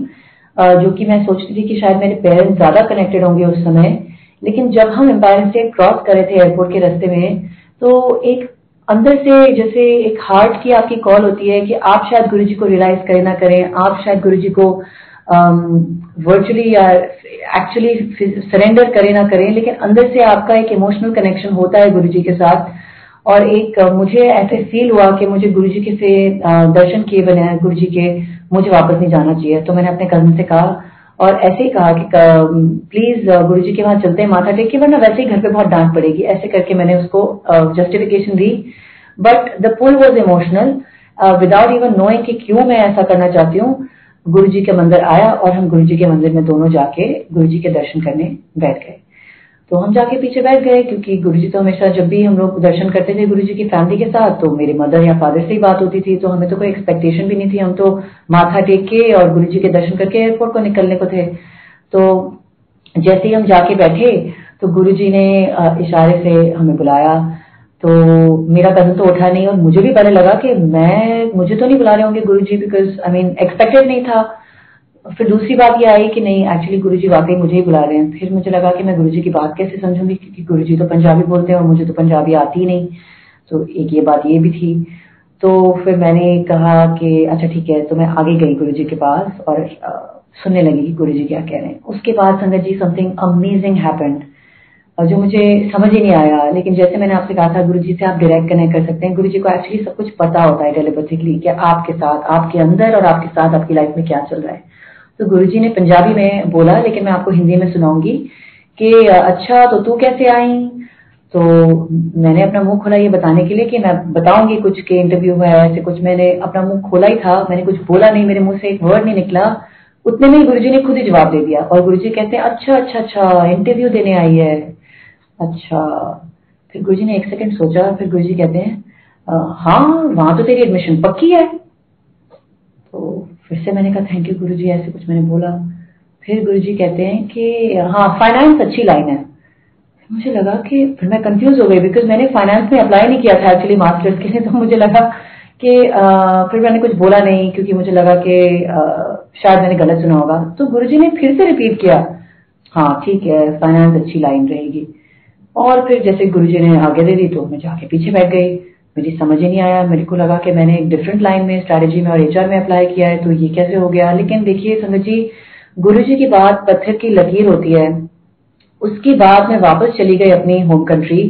जो कि मैं सोचती थी कि शायद मेरे पेरेंट्स ज्यादा कनेक्टेड होंगे उस समय, लेकिन जब हम एम्पायर स्टेट क्रॉस कर रहे थे एयरपोर्ट के रास्ते में, तो एक अंदर से जैसे एक हार्ट की आपकी कॉल होती है कि आप शायद गुरुजी को रियलाइज करें ना करें, आप शायद गुरुजी को वर्चुअली या एक्चुअली सरेंडर करें ना करें, लेकिन अंदर से आपका एक इमोशनल कनेक्शन होता है गुरुजी के साथ। और एक मुझे ऐसे फील हुआ कि मुझे गुरुजी के से दर्शन किए बने गुरुजी के, मुझे वापस नहीं जाना चाहिए। तो मैंने अपने कजन से कहा, और ऐसे ही कहा कि प्लीज गुरुजी के वहां चलते हैं माथा टेक के, वरना वैसे ही घर पे बहुत डांट पड़ेगी। ऐसे करके मैंने उसको जस्टिफिकेशन दी। But the pull was emotional, without even knowing कि क्यों मैं ऐसा करना चाहती हूँ। गुरुजी के मंदिर आया और हम गुरुजी के मंदिर में दोनों जाके गुरुजी के दर्शन करने बैठ गए। तो हम जाके पीछे बैठ गए, क्योंकि गुरुजी तो हमेशा जब भी हम लोग दर्शन करते थे गुरुजी की फैमिली के साथ, तो मेरे मदर या फादर से ही बात होती थी, तो हमें तो कोई एक्सपेक्टेशन भी नहीं थी। हम तो माथा टेक के और गुरुजी के दर्शन करके एयरपोर्ट को निकलने को थे। तो जैसे ही हम जाके बैठे तो गुरुजी ने इशारे से हमें बुलाया। तो मेरा कजन तो उठा नहीं, और मुझे भी पहले लगा कि मुझे तो नहीं बुला रहे होंगे गुरुजी, बिकॉज आई मीन एक्सपेक्टेड नहीं था। फिर दूसरी बात ये आई कि नहीं, एक्चुअली गुरुजी वाकई मुझे ही बुला रहे हैं। फिर मुझे लगा कि मैं गुरुजी की बात कैसे समझूंगी, क्योंकि गुरुजी तो पंजाबी बोलते हैं और मुझे तो पंजाबी आती ही नहीं। तो एक ये बात ये भी थी। तो फिर मैंने कहा कि अच्छा ठीक है, तो मैं आगे गई गुरुजी के पास और सुनने लगी कि गुरुजी क्या कह रहे हैं। उसके बाद संगत जी समथिंग अमेजिंग हैपेंड, जो मुझे समझ ही नहीं आया। लेकिन जैसे मैंने आपसे कहा था, गुरुजी से आप डायरेक्ट कनेक्ट कर सकते हैं। गुरुजी को एक्चुअली सब कुछ पता होता है टेलीपैथिकली कि आपके साथ, आपके अंदर और आपके साथ आपकी लाइफ में क्या चल रहा है। तो गुरुजी ने पंजाबी में बोला, लेकिन मैं आपको हिंदी में सुनाऊंगी कि अच्छा तो तू कैसे आई। तो मैंने अपना मुंह खोला ये बताने के लिए कि मैं बताऊंगी कुछ के इंटरव्यू में ऐसे कुछ। मैंने अपना मुंह खोला ही था, मैंने कुछ बोला नहीं, मेरे मुंह से एक वर्ड नहीं निकला। उतने में ही गुरुजी ने खुद ही जवाब दे दिया, और गुरुजी कहते हैं अच्छा अच्छा अच्छा इंटरव्यू देने आई है, अच्छा। फिर गुरुजी ने एक सेकंड सोचा, फिर गुरुजी कहते हैं हाँ वहां तो तेरी एडमिशन पक्की है। तो फिर से मैंने कहा थैंक यू गुरुजी, ऐसे कुछ मैंने बोला। फिर गुरुजी कहते हैं कि हाँ फाइनेंस अच्छी लाइन है। मुझे लगा कि फिर मैं कंफ्यूज हो गई, बिकॉज मैंने फाइनेंस में अप्लाई नहीं किया था एक्चुअली मास्टर्स के लिए। तो मुझे लगा कि फिर मैंने कुछ बोला नहीं, क्योंकि मुझे लगा कि शायद मैंने गलत सुना होगा। तो गुरुजी ने फिर से रिपीट किया, हाँ ठीक है फाइनेंस अच्छी लाइन रहेगी। और फिर जैसे गुरुजी ने आगे दे दी तो मैं जाके पीछे बैठ गई। मुझे समझ ही नहीं आया, मेरे को लगा कि मैंने एक डिफरेंट लाइन में स्ट्रैटेजी में और एचआर में अप्लाई किया है, तो ये कैसे हो गया। लेकिन देखिए संगत जी, गुरुजी की बात पत्थर की लकीर होती है। उसके बाद मैं वापस चली गई अपनी होम कंट्री,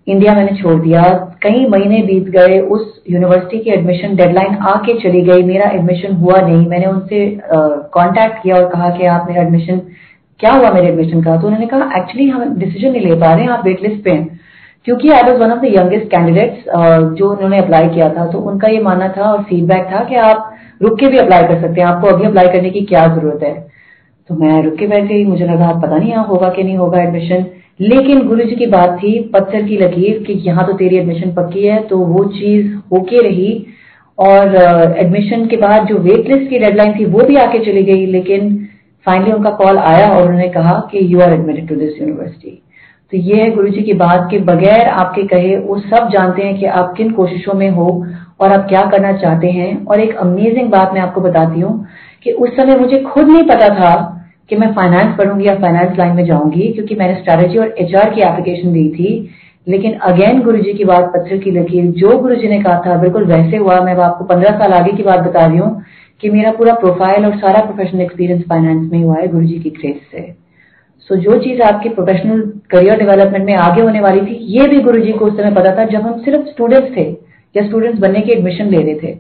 इंडिया मैंने छोड़ दिया। कई महीने बीत गए, उस यूनिवर्सिटी की एडमिशन डेडलाइन आके चली गई, मेरा एडमिशन हुआ नहीं। मैंने उनसे कांटेक्ट किया और कहा कि आप मेरा एडमिशन, क्या हुआ मेरे एडमिशन का। तो उन्होंने कहा एक्चुअली हम डिसीजन नहीं ले पा रहे हैं, आप वेट लिस्ट पे हैं। क्योंकि I was one of the youngest candidates जो उन्होंने अप्लाई किया था, तो उनका ये मानना था और फीडबैक था कि आप रुक के भी अप्लाई कर सकते हैं, आपको अभी अप्लाई करने की क्या जरूरत है। तो मैं रुक के बैठ गई, मुझे लगा पता नहीं यहाँ होगा कि नहीं होगा एडमिशन। लेकिन गुरुजी की बात थी पत्थर की लकीर कि यहाँ तो तेरी एडमिशन पक्की है, तो वो चीज होके रही। और एडमिशन के बाद जो वेट लिस्ट की डेडलाइन थी वो भी आके चली गई, लेकिन फाइनली उनका कॉल आया और उन्होंने कहा कि you are admitted to this university. तो ये है गुरुजी की बात के बगैर आपके कहे वो सब जानते हैं कि आप किन कोशिशों में हो और आप क्या करना चाहते हैं। और एक अमेजिंग बात मैं आपको बताती हूँ कि उस समय मुझे खुद नहीं पता था कि मैं फाइनेंस पढ़ूंगी या फाइनेंस लाइन में जाऊंगी, क्योंकि मैंने स्ट्रैटेजी और एचआर की एप्लीकेशन दी थी। लेकिन अगेन गुरुजी की बात पत्थर की लकीर, जो गुरुजी ने कहा था बिल्कुल वैसे हुआ। मैं आपको 15 साल आगे की बात बता रही हूँ कि मेरा पूरा प्रोफाइल और सारा प्रोफेशनल एक्सपीरियंस फाइनेंस में हुआ है गुरुजी की ग्रेस से। सो जो चीज आपकी प्रोफेशनल करियर डेवलपमेंट में आगे होने वाली थी, ये भी गुरुजी को उस समय पता था जब हम सिर्फ स्टूडेंट्स थे या स्टूडेंट्स बनने की एडमिशन ले रहे थे।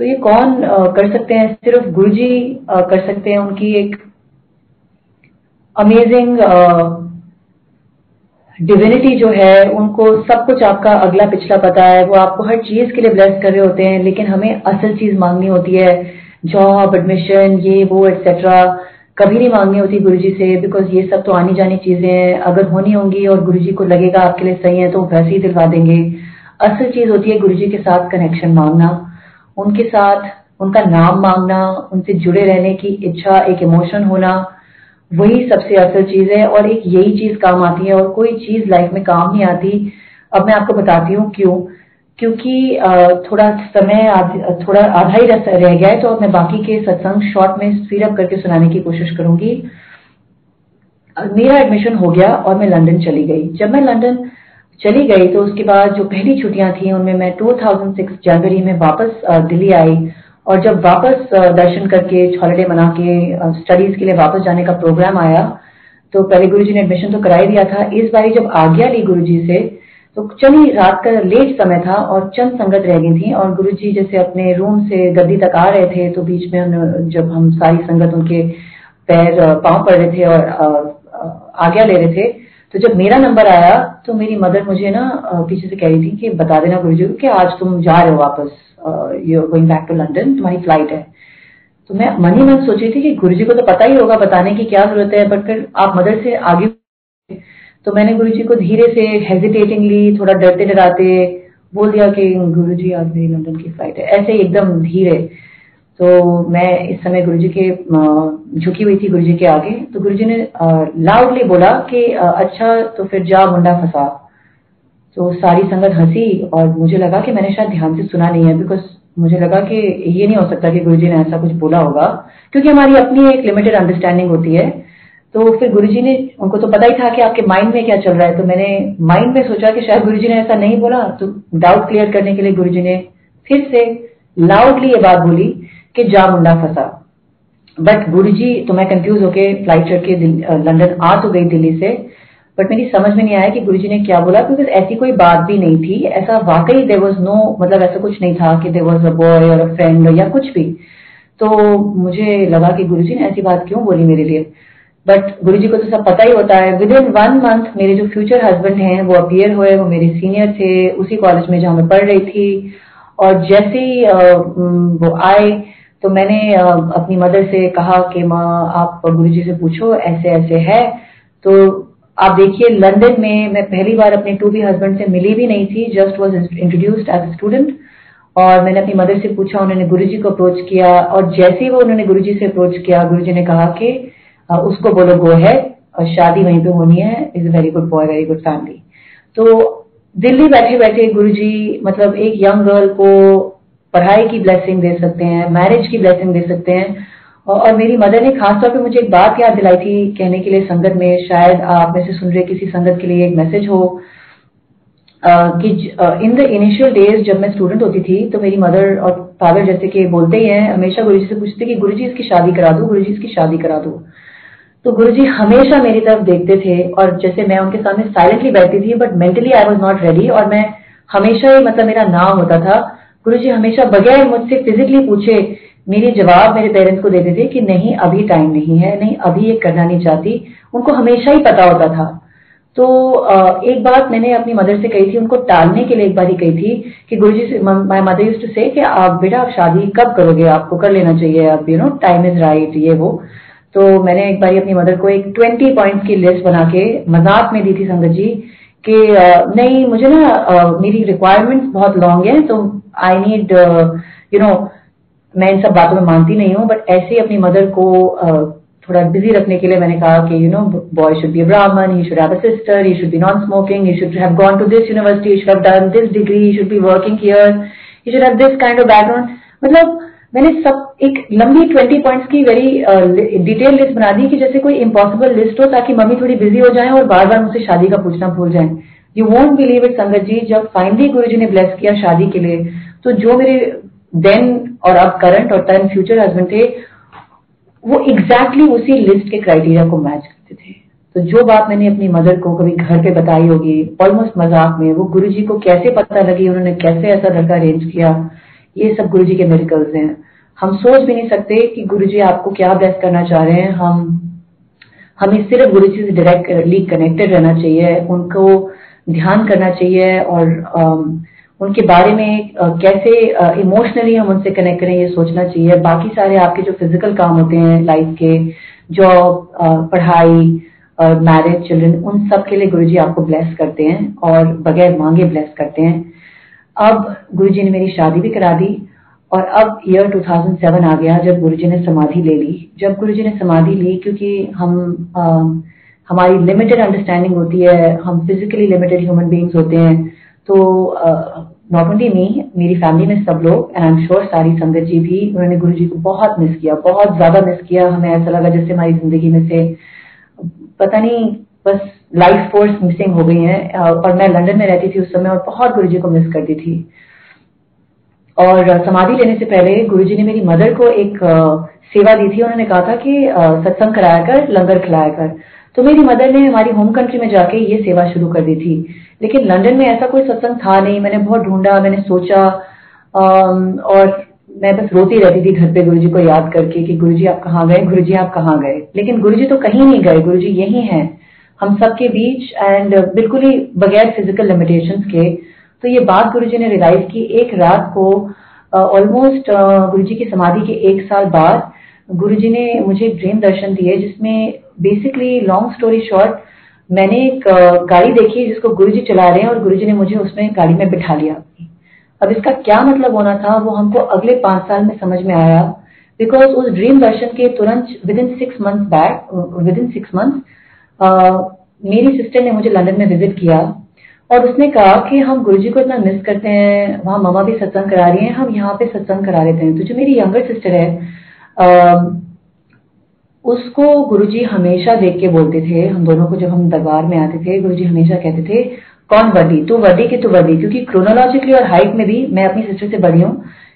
सो ये कौन कर सकते हैं, सिर्फ गुरुजी कर सकते हैं। उनकी एक अमेजिंग डिविनिटी जो है उनको सब कुछ आपका अगला पिछला पता है, वो आपको हर चीज के लिए ब्लेस कर रहे होते हैं, लेकिन हमें असल चीज मांगनी होती है, जॉब, एडमिशन, ये वो एक्सेट्रा कभी नहीं मांगनी होती गुरुजी से, बिकॉज ये सब तो आनी जानी चीजें हैं, अगर होनी होंगी और गुरुजी को लगेगा आपके लिए सही है तो वैसे ही दिलवा देंगे। असल चीज होती है गुरुजी के साथ कनेक्शन मांगना, उनके साथ उनका नाम मांगना, उनसे जुड़े रहने की इच्छा, एक इमोशन होना, वही सबसे असल चीज है। और एक यही चीज काम आती है और कोई चीज लाइफ में काम नहीं आती। अब मैं आपको बताती हूँ क्यों। क्योंकि थोड़ा समय थोड़ा आधा ही रह गया है, तो अब मैं बाकी के सत्संग शॉर्ट में स्पीड अप करके सुनाने की कोशिश करूंगी। मेरा एडमिशन हो गया और मैं लंदन चली गई। जब मैं लंदन चली गई तो उसके बाद जो पहली छुट्टियां थी उनमें मैं 2006 जनवरी में वापस दिल्ली आई, और जब वापस दर्शन करके हॉलिडे मना के स्टडीज के लिए वापस जाने का प्रोग्राम आया, तो पहले गुरुजी ने एडमिशन तो करा ही दिया था। इस बारी जब आज्ञा ली गुरुजी से, तो चली रात का लेट समय था और चंद संगत रह गई थी, और गुरुजी जैसे अपने रूम से गद्दी तक आ रहे थे, तो बीच में जब हम सारी संगत उनके पैर पांव पड़ रहे थे और आज्ञा ले रहे थे, तो जब मेरा नंबर आया तो मेरी मदर मुझे ना पीछे से कह रही थी कि बता देना गुरुजी को कि आज तुम जा रहे हो वापस, you are going back to London, तुम्हारी फ्लाइट है। तो मैं मन ही मन सोच रही थी कि गुरुजी को तो पता ही होगा, बताने की क्या जरूरत है, बट फिर आप मदर से आगे, तो मैंने गुरुजी को धीरे से हेजिटेटिंगली थोड़ा डरते डराते बोल दिया कि गुरुजी आज मेरी लंदन की फ्लाइट है, ऐसे ही एकदम धीरे। तो मैं इस समय गुरुजी के झुकी हुई थी गुरुजी के आगे, तो गुरुजी ने लाउडली बोला कि अच्छा तो फिर जा मुंडा फंसा। तो सारी संगत हंसी और मुझे लगा कि मैंने शायद ध्यान से सुना नहीं है, बिकॉज मुझे लगा कि ये नहीं हो सकता कि गुरुजी ने ऐसा कुछ बोला होगा, क्योंकि हमारी अपनी एक लिमिटेड अंडरस्टैंडिंग होती है। तो फिर गुरुजी ने, उनको तो पता ही था कि आपके माइंड में क्या चल रहा है, तो मैंने माइंड में सोचा कि शायद गुरुजी ने ऐसा नहीं बोला, तो डाउट क्लियर करने के लिए गुरुजी ने फिर से लाउडली ये बात बोली कि जा मुंडा फंसा। बट गुरुजी, तो मैं कंफ्यूज होके फ्लाइट चढ़ के लंदन आ तो गई दिल्ली से, बट मेरी समझ में नहीं आया कि गुरुजी ने क्या बोला, क्योंकि ऐसी कोई बात भी नहीं थी, ऐसा वाकई देयर वाज नो, मतलब ऐसा कुछ नहीं था कि देयर वाज अ बॉय और अ फ्रेंड या कुछ भी। तो मुझे लगा कि गुरुजी ने ऐसी बात क्यों बोली मेरे लिए, बट गुरुजी को तो सब पता ही होता है। विद इन 1 मंथ मेरे जो फ्यूचर हस्बैंड हैं वो अपीयर हुए, वो मेरे सीनियर थे उसी कॉलेज में जहां मैं पढ़ रही थी, और जैसे ही वो आए तो मैंने अपनी मदर से कहा कि माँ आप गुरुजी से पूछो ऐसे ऐसे है। तो आप देखिए लंदन में मैं पहली बार अपने टू बी हस्बैंड से मिली भी नहीं थी, just was introduced as student, और मैंने अपनी मदर से पूछा, उन्होंने गुरुजी को अप्रोच किया, और जैसे ही वो उन्होंने गुरुजी से अप्रोच किया, गुरुजी ने कहा कि उसको बोलो गो है और शादी वहीं पे होनी है, is a very good boy, very good family. तो दिल्ली बैठे बैठे गुरुजी मतलब एक यंग गर्ल को पढ़ाई की ब्लेसिंग दे सकते हैं, मैरिज की ब्लेसिंग दे सकते हैं। और मेरी मदर ने खासतौर पे मुझे एक बात याद दिलाई थी कहने के लिए संगत में, शायद आप में से सुन रहे किसी संगत के लिए एक मैसेज हो, कि इन द इनिशियल डेज जब मैं स्टूडेंट होती थी तो मेरी मदर और फादर जैसे कि बोलते ही हैं, हमेशा गुरुजी से पूछते कि गुरुजी इसकी शादी करा दो, गुरुजी इसकी शादी करा दो। तो गुरुजी हमेशा मेरी तरफ देखते थे, और जैसे मैं उनके सामने साइलेंटली बैठती थी, but mentally I was not ready, और मैं हमेशा ही मतलब मेरा नाम होता था। गुरुजी हमेशा बगैर मुझसे फिजिकली पूछे मेरे जवाब मेरे पेरेंट्स को देते थे कि नहीं अभी टाइम नहीं है, नहीं अभी ये करना नहीं चाहती, उनको हमेशा ही पता होता था। तो एक बात मैंने अपनी मदर से कही थी, उनको टालने के लिए एक बार ही कही थी कि गुरुजी से, माय मदर यूज्ड टू से कि आप बेटा आप शादी कब करोगे, आपको कर लेना चाहिए, अब you know time is right, ये वो। तो मैंने एक बार अपनी मदर को एक 20 पॉइंट्स की लिस्ट बना के मजाक में दी थी संगत जी कि नहीं मुझे ना मेरी रिक्वायरमेंट्स बहुत लॉन्ग है, तो आई नीड यू नो, मैं इन सब बातों में मानती नहीं हूँ, बट ऐसे ही अपनी मदर को थोड़ा बिजी रखने के लिए मैंने कहा कि you know boy should be a Brahmin, he should have a sister, he should be non smoking, he should have gone to this university, he should have done this degree, he should be working here, he should have this kind of background. मतलब मैंने सब एक लंबी 20 points की very detail list बना दी कि जैसे कोई इम्पॉसिबल लिस्ट हो, ताकि मम्मी थोड़ी बिजी हो जाए और बार बार मुझसे शादी का पूछना भूल जाए। यू वोंट बिलीव इट संगत जी, जब फाइनली गुरुजी ने ब्लेस किया शादी के लिए, तो जो मेरे देन और अब करंट और टर्न फ्यूचर हस्बैंड थे वो एग्जैक्टली उसी लिस्ट के क्राइटेरिया को मैच करते थे। तो जो बात मैंने अपनी मदर को कभी घर पे बताई होगी ऑलमोस्ट मजाक में, वो गुरुजी को कैसे पता लगी, उन्होंने कैसे ऐसा लड़का अरेंज किया, ये सब गुरुजी के मिरेकल्स हैं। हम सोच भी नहीं सकते कि गुरुजी आपको क्या ब्लेस करना चाह रहे हैं। हमें सिर्फ गुरु जी से डायरेक्टली कनेक्टेड रहना चाहिए, उनको ध्यान करना चाहिए और उनके बारे में कैसे इमोशनली हम उनसे कनेक्ट करें ये सोचना चाहिए। बाकी सारे आपके जो फिजिकल काम होते हैं लाइफ के, जॉब, पढ़ाई, मैरिज, चिल्ड्रन, उन सब के लिए गुरुजी आपको ब्लेस करते हैं और बगैर मांगे ब्लेस करते हैं। अब गुरुजी ने मेरी शादी भी करा दी और अब ईयर 2007 आ गया जब गुरुजी ने समाधि ले ली। जब गुरुजी ने समाधि ली, क्योंकि हमारी लिमिटेड अंडरस्टैंडिंग होती है, हम फिजिकली लिमिटेड ह्यूमन बीइंग्स होते हैं, तो नॉट ओनली मी, मेरी फैमिली में सब लोग एंड आई एम श्योर सारी संगत जी भी, उन्होंने गुरुजी को बहुत मिस किया, बहुत ज्यादा मिस किया। हमें ऐसा लगा जैसे हमारी जिंदगी में से पता नहीं बस लाइफ फोर्स मिसिंग हो गई है। और मैं लंदन में रहती थी उस समय और बहुत गुरुजी को मिस करती थी। और समाधि लेने से पहले गुरुजी ने मेरी मदर को एक सेवा दी थी। उन्होंने कहा था कि सत्संग कराया कर, लंगर खिलाया कर। तो मेरी मदर ने हमारी होम कंट्री में जाके ये सेवा शुरू कर दी थी, लेकिन लंदन में ऐसा कोई सत्संग था नहीं। मैंने बहुत ढूंढा, मैंने सोचा और मैं बस रोती रहती थी घर पे गुरुजी को याद करके कि गुरुजी आप कहाँ गए, गुरुजी आप कहाँ गए। लेकिन गुरुजी तो कहीं नहीं गए, गुरुजी यही हैं हम सबके बीच एंड बिल्कुल ही बगैर फिजिकल लिमिटेशंस के। तो ये बात गुरुजी ने रियलाइज की एक रात को, ऑलमोस्ट गुरुजी की समाधि के 1 साल बाद गुरुजी ने मुझे ड्रीम दर्शन दिए, जिसमें बेसिकली लॉन्ग स्टोरी शॉर्ट, मैंने एक गाड़ी देखी जिसको गुरुजी चला रहे हैं और गुरुजी ने मुझे उसमें गाड़ी में बिठा लिया। अब इसका क्या मतलब होना था वो हमको अगले 5 साल में समझ में आया, बिकॉज उस ड्रीम दर्शन के तुरंत विदिन 6 मंथ्स मेरी सिस्टर ने मुझे लंदन में विजिट किया और उसने कहा कि हम गुरुजी को इतना मिस करते हैं, वहां ममा भी सत्संग करा रही हैं, हम यहाँ पे सत्संग करा लेते हैं। तो जो मेरी यंगर सिस्टर है उसको गुरुजी हमेशा देख के बोलते थे, हम दोनों को जब हम दरबार में आते थे गुरुजी हमेशा कहते थे कौन वड्डी, तू वड्डी की तू वड्डी, क्योंकि क्रोनोलॉजिकली और हाइट में भी मैं अपनी सिस्टर से बड़ी हूँ,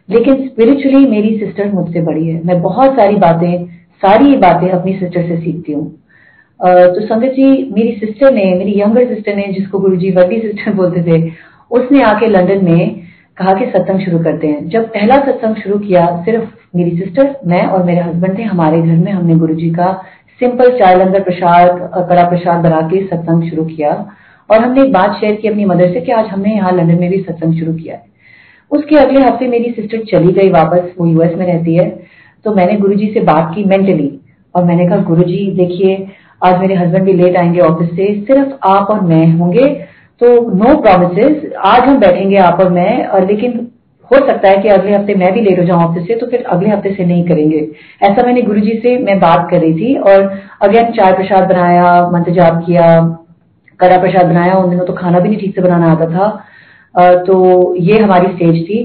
लेकिन स्पिरिचुअली मेरी सिस्टर मुझसे बड़ी है। मैं बहुत सारी बातें अपनी सिस्टर से सीखती हूँ। तो संगत जी, मेरी सिस्टर ने, मेरी यंगर सिस्टर ने, जिसको गुरुजी वड्डी सिस्टर बोलते थे, उसने आके लंदन में कहा कि सत्संग शुरू करते हैं। जब पहला सत्संग शुरू किया, सिर्फ मेरी सिस्टर, मैं और मेरे हस्बैंड थे। हमारे घर में हमने गुरुजी का सिंपल चाय, लंगर, प्रसाद, कड़ा प्रसाद बना के सत्संग शुरू किया और हमने एक बात शेयर की अपनी मदर से कि आज हमने यहाँ लंदन में भी सत्संग शुरू किया है। उसके अगले हफ्ते मेरी सिस्टर चली गई वापस, वो यूएस में रहती है। तो मैंने गुरुजी से बात की मेंटली और मैंने कहा गुरुजी देखिए, आज मेरे हस्बैंड भी लेट आएंगे ऑफिस से, सिर्फ आप और मैं होंगे, तो नो प्रॉमिसेस, आज हम बैठेंगे आप और मैं, और लेकिन हो सकता है कि अगले हफ्ते मैं भी लेट हो जाऊं ऑफिस से, तो फिर अगले हफ्ते से नहीं करेंगे। ऐसा मैंने गुरुजी से मैं बात कर रही थी और अगेन चाय प्रसाद बनाया, मंत्र जाप किया, कड़ा प्रसाद बनाया। उन दिनों तो खाना भी नहीं ठीक से बनाना आता था। तो ये हमारी स्टेज थी।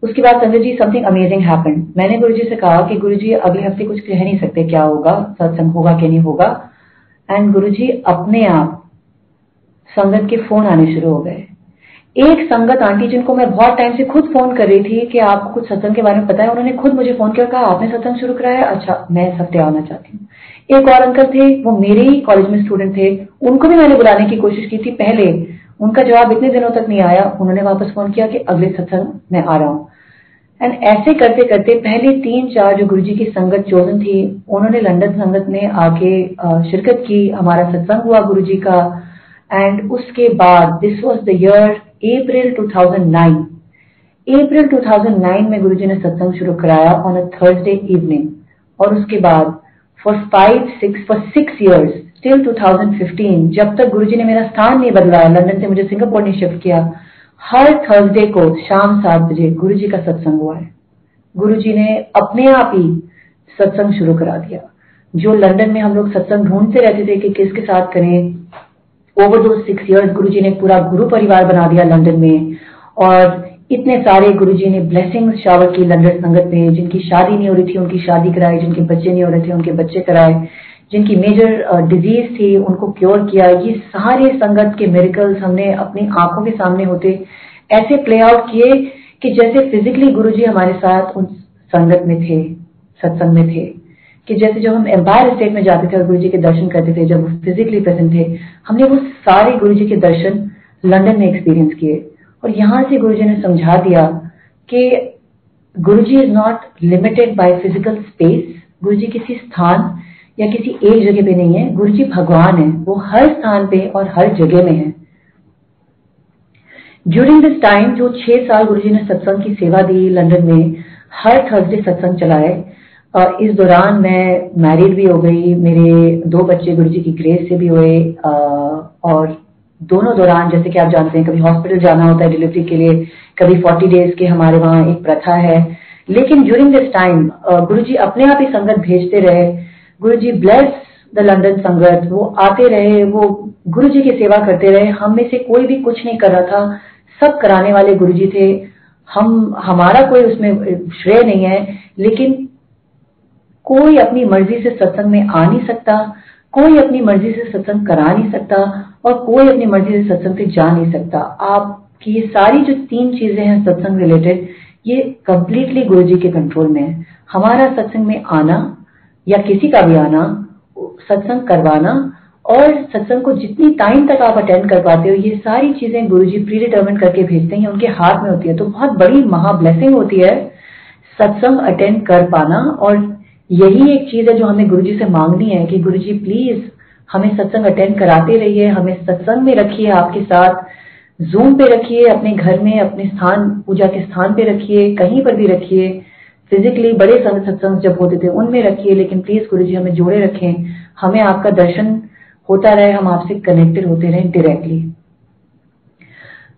उसके बाद Sanjay ji, something amazing happened. मैंने गुरुजी से कहा कि गुरुजी अगले हफ्ते कुछ कह नहीं सकते, क्या होगा, सत्संग होगा कि नहीं होगा। एंड गुरुजी अपने आप संगत के फोन आने शुरू हो गए। एक संगत आंटी, जिनको मैं बहुत टाइम से खुद फोन कर रही थी कि आपको कुछ सत्संग के बारे में पता है, उन्होंने खुद मुझे फोन किया, कहा आपने सत्संग शुरू कराया, अच्छा मैं इस हफ्ते आना चाहती हूँ। एक और अंकल थे, वो मेरे ही कॉलेज में स्टूडेंट थे, उनको भी मैंने बुलाने की कोशिश की थी पहले, उनका जवाब इतने दिनों तक नहीं आया। उन्होंने वापस फोन किया कि अगले सत्संग मैं आ रहा हूँ। एंड ऐसे करते करते पहले 3-4 जो गुरुजी की संगत चोजन थी, उन्होंने लंदन संगत में आके शिरकत की, हमारा सत्संग हुआ गुरुजी का। एंड उसके बाद दिस वाज द ईयर अप्रैल 2009। अप्रैल 2009 में गुरुजी ने सत्संग शुरू कराया ऑन अ थर्सडे इवनिंग, और उसके बाद फॉर 6 इयर्स टिल 2015, जब तक गुरुजी ने मेरा स्थान नहीं बदला, लंदन से मुझे सिंगापुर नहीं शिफ्ट किया, हर थर्सडे को शाम 7 बजे गुरुजी का सत्संग हुआ है। गुरुजी ने अपने आप ही सत्संग शुरू करा दिया। जो लंदन में हम लोग सत्संग ढूंढते रहते थे कि किसके साथ करें, ओवर दो 6 इयर्स गुरुजी ने पूरा गुरु परिवार बना दिया लंदन में। और इतने सारे गुरुजी ने ब्लेसिंग्स शावर की लंदन संगत में, जिनकी शादी नहीं हो रही थी उनकी शादी कराई, जिनके बच्चे नहीं हो रहे थे उनके बच्चे कराए, जिनकी मेजर डिजीज थी उनको क्योर किया। ये सारे संगत के मिरेकल्स हमने अपनी आंखों के सामने होते ऐसे प्ले आउट किए कि जैसे फिजिकली गुरुजी हमारे साथ उन संगत में थे, सत्संग में थे, कि जैसे जब हम एम्पायर स्टेट में जाते थे और गुरुजी के दर्शन करते थे, जब वो फिजिकली प्रेजेंट थे, हमने वो सारे गुरुजी के दर्शन लंदन में एक्सपीरियंस किए। और यहां से गुरुजी ने समझा दिया कि Guruji is not limited by physical space. Guruji किसी स्थान या किसी एक जगह पे नहीं है। गुरुजी भगवान है, वो हर स्थान पे और हर जगह में है। ड्यूरिंग दिस टाइम जो 6 साल गुरुजी ने सत्संग की सेवा दी लंदन में, हर थर्सडे सत्संग चलाए। इस दौरान मैं मैरिड भी हो गई, मेरे 2 बच्चे गुरुजी की ग्रेस से भी हुए। और दोनों दौरान जैसे कि आप जानते हैं, कभी हॉस्पिटल जाना होता है डिलीवरी के लिए, कभी 40 डेज के हमारे वहाँ एक प्रथा है। लेकिन ड्यूरिंग दिस टाइम गुरुजी अपने आप ही संगत भेजते रहे। गुरुजी ब्लेस द लंदन संगत, वो आते रहे, वो गुरुजी की सेवा करते रहे। हम में से कोई भी कुछ नहीं कर रहा था, सब कराने वाले गुरुजी थे। हमारा कोई उसमें श्रेय नहीं है, लेकिन कोई अपनी मर्जी से सत्संग में आ नहीं सकता, कोई अपनी मर्जी से सत्संग करा नहीं सकता, और कोई अपनी मर्जी से सत्संग से जा नहीं सकता। आपकी ये सारी जो 3 चीजें हैं सत्संग रिलेटेड, ये कंप्लीटली गुरुजी के कंट्रोल में है। हमारा सत्संग में आना या किसी का भी आना, सत्संग करवाना और सत्संग को जितनी टाइम तक आप अटेंड कर पाते हो, ये सारी चीजें गुरुजी प्री डिटर्मिन करके भेजते हैं, उनके हाथ में होती है। तो बहुत बड़ी महा ब्लेसिंग होती है सत्संग अटेंड कर पाना। और यही एक चीज है जो हमें गुरुजी से मांगनी है कि गुरुजी प्लीज हमें सत्संग अटेंड कराते रहिए, हमें सत्संग में रखिए, आपके साथ जूम पे रखिए, अपने घर में, अपने स्थान, पूजा के स्थान पे रखिए, कहीं पर भी रखिए। फिजिकली बड़े सत्संग जब होते थे उनमें रखिए, लेकिन प्लीज गुरुजी हमें जोड़े रखें, हमें आपका दर्शन होता रहे, हम आपसे कनेक्टेड होते रहें डायरेक्टली।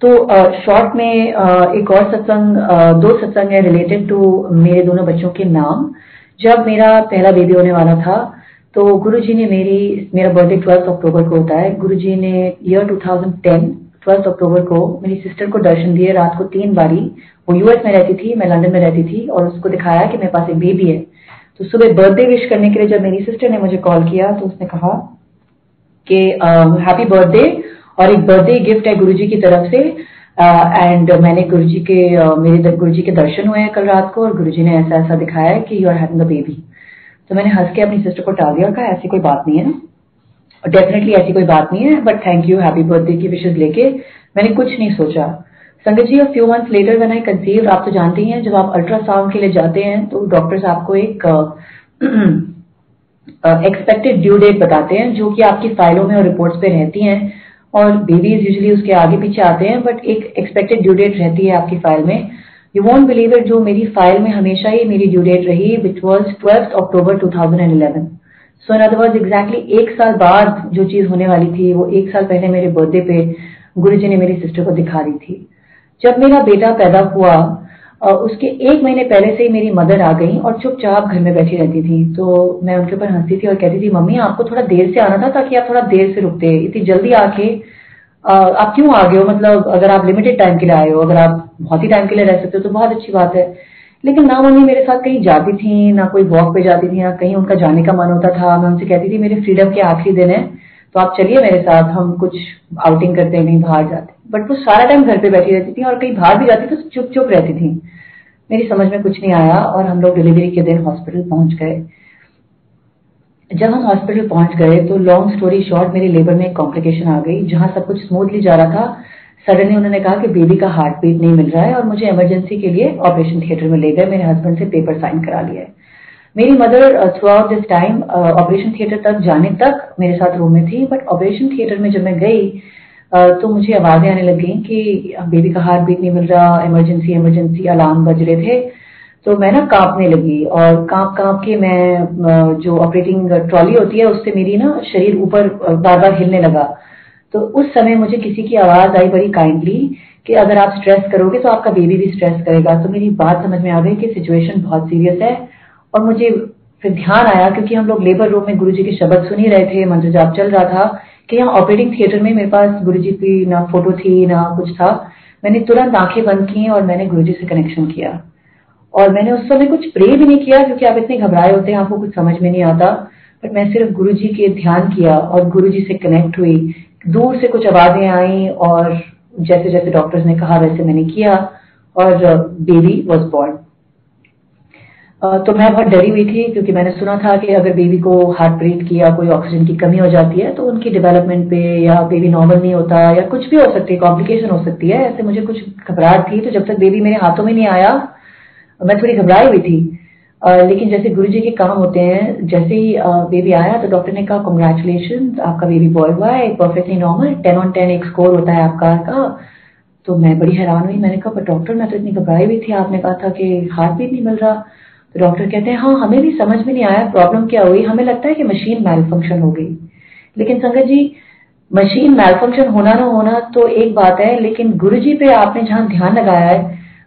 तो शॉर्ट में एक और सत्संग, 2 सत्संग है रिलेटेड टू मेरे दोनों बच्चों के नाम। जब मेरा पहला बेबी होने वाला था तो गुरुजी ने मेरा बर्थडे 12 अक्टूबर को होता है। गुरुजी ने ईयर 2010 12 अक्टूबर को मेरी सिस्टर को दर्शन दिए रात को 3 बारी। वो यूएस में रहती थी, मैं लंदन में रहती थी, और उसको दिखाया कि मेरे पास एक बेबी है। तो सुबह बर्थडे विश करने के लिए जब मेरी सिस्टर ने मुझे कॉल किया तो उसने कहा कि हैप्पी बर्थडे, और एक बर्थडे गिफ्ट है गुरुजी की तरफ से। एंड मैंने मेरे गुरुजी के दर्शन हुए हैं कल रात को, और गुरुजी ने ऐसा ऐसा दिखाया है कि you are having a baby. तो मैंने हंस के अपनी सिस्टर को टाल दिया और कहा ऐसी कोई बात नहीं है, डेफिनेटली ऐसी कोई बात नहीं है, but thank you, happy birthday की विशेष लेके मैंने कुछ नहीं सोचा। Sangat ji, few months later when I conceived, आप तो जानते ही हैं जब आप अल्ट्रासाउंड के लिए जाते हैं तो डॉक्टर्स आपको एक एक्सपेक्टेड ड्यू डेट बताते हैं, जो कि आपकी फाइलों में और रिपोर्ट्स पे रहती हैं, और बेबीज यूजुअली उसके आगे पीछे आते हैं, बट एक एक्सपेक्टेड ड्यू डेट रहती है आपकी फाइल में। यू वोंट बिलीव इट, जो मेरी फाइल में हमेशा ही मेरी ड्यू डेट रही, which was 12 October 2011। So in other words exactly 1 साल बाद जो चीज होने वाली थी, वो 1 साल पहले मेरे बर्थडे पे गुरुजी ने मेरी सिस्टर को दिखा दी थी। जब मेरा बेटा पैदा हुआ, उसके 1 महीने पहले से ही मेरी मदर आ गई और चुपचाप घर में बैठी रहती थी। तो मैं उनके ऊपर हंसती थी और कहती थी, मम्मी आपको थोड़ा देर से आना था ताकि आप थोड़ा देर से रुकते, इतनी जल्दी आके आप क्यों आ गए हो? मतलब अगर आप लिमिटेड टाइम के लिए आए हो, अगर आप बहुत ही टाइम के लिए रह सकते हो तो बहुत अच्छी बात है। लेकिन ना मम्मी मेरे साथ कहीं जाती थी, ना कोई वॉक पे जाती थी, ना कहीं उनका जाने का मन होता था। मैं उनसे कहती थी मेरे फ्रीडम के आखिरी दिन है, तो आप चलिए मेरे साथ, हम कुछ आउटिंग करते हैं, कहीं बाहर जाते। बट वो सारा टाइम घर पे बैठी रहती थी, और कहीं बाहर भी जाती तो चुप चुप रहती थी। मेरी समझ में कुछ नहीं आया, और हम लोग डिलीवरी के दिन हॉस्पिटल पहुंच गए। जब हम हॉस्पिटल पहुंच गए तो लॉन्ग स्टोरी शॉर्ट, मेरे लेबर में एक कॉम्प्लिकेशन आ गई। जहां सब कुछ स्मूथली जा रहा था, सडनली उन्होंने कहा कि बेबी का हार्ट बीट नहीं मिल रहा है, और मुझे इमरजेंसी के लिए ऑपरेशन थिएटर में ले गए। मेरे हस्बैंड से पेपर साइन करा लिया। मेरी mother through out this time operation theatre तक जाने तक मेरे साथ रूम में थी, बट ऑपरेशन थिएटर में जब मैं गई तो मुझे आवाजें आने लगी कि बेबी का हार्ट बीट नहीं मिल रहा, इमरजेंसी इमरजेंसी अलार्म बज रहे थे। तो मैं ना कांपने लगी, और कांप के मैं जो ऑपरेटिंग ट्रॉली होती है उससे मेरी ना शरीर ऊपर बार बार हिलने लगा। तो उस समय मुझे किसी की आवाज आई बड़ी काइंडली कि अगर आप स्ट्रेस करोगे तो आपका बेबी भी स्ट्रेस करेगा। तो मेरी बात समझ में आ गई कि सिचुएशन बहुत सीरियस है, और मुझे फिर ध्यान आया, क्योंकि हम लोग लेबर रूम में गुरुजी के शब्द सुन ही रहे थे, मंत्र जाप चल रहा था, कि यहाँ ऑपरेटिंग थिएटर में मेरे पास गुरुजी की ना फोटो थी ना कुछ था। मैंने तुरंत आंखें बंद की और मैंने गुरुजी से कनेक्शन किया, और मैंने उस समय कुछ प्रे भी नहीं किया, क्योंकि आप इतने घबराए होते हैं, आपको कुछ समझ में नहीं आता। बट मैं सिर्फ गुरुजी के ध्यान किया और गुरुजी से कनेक्ट हुई। दूर से कुछ आवाजें आई, और जैसे जैसे डॉक्टर्स ने कहा वैसे मैंने किया, और बेबी वॉज बॉर्न। तो मैं बहुत डरी हुई थी, क्योंकि मैंने सुना था कि अगर बेबी को हार्ट ब्रीथ की या कोई ऑक्सीजन की कमी हो जाती है तो उनकी डेवलपमेंट पे, या बेबी नॉर्मल नहीं होता, या कुछ भी हो सकती है, कॉम्प्लिकेशन हो सकती है। ऐसे मुझे कुछ घबराहट थी। तो जब तक बेबी मेरे हाथों में नहीं आया मैं थोड़ी घबराई हुई थी। लेकिन जैसे गुरुजी के काम होते हैं, जैसे ही बेबी आया तो डॉक्टर ने कहा कॉन्ग्रेचुलेशन, आपका बेबी बॉय हुआ है, परफेक्टली नॉर्मल, 10 on 10 एक स्कोर होता है आपका का। तो मैं बड़ी हैरान हुई, मैंने कहा पर डॉक्टर मैं तो इतनी घबराई हुई थी, आपने कहा था कि हार्ट बीट नहीं मिल रहा। तो डॉक्टर कहते हैं हाँ हमें भी समझ में नहीं आया प्रॉब्लम क्या हुई, हमें लगता है कि मशीन मैल फंक्शन हो गई। लेकिन संगत जी, मशीन मैल फंक्शन होना ना होना तो एक बात है, लेकिन गुरुजी पे आपने जहाँ ध्यान लगाया है,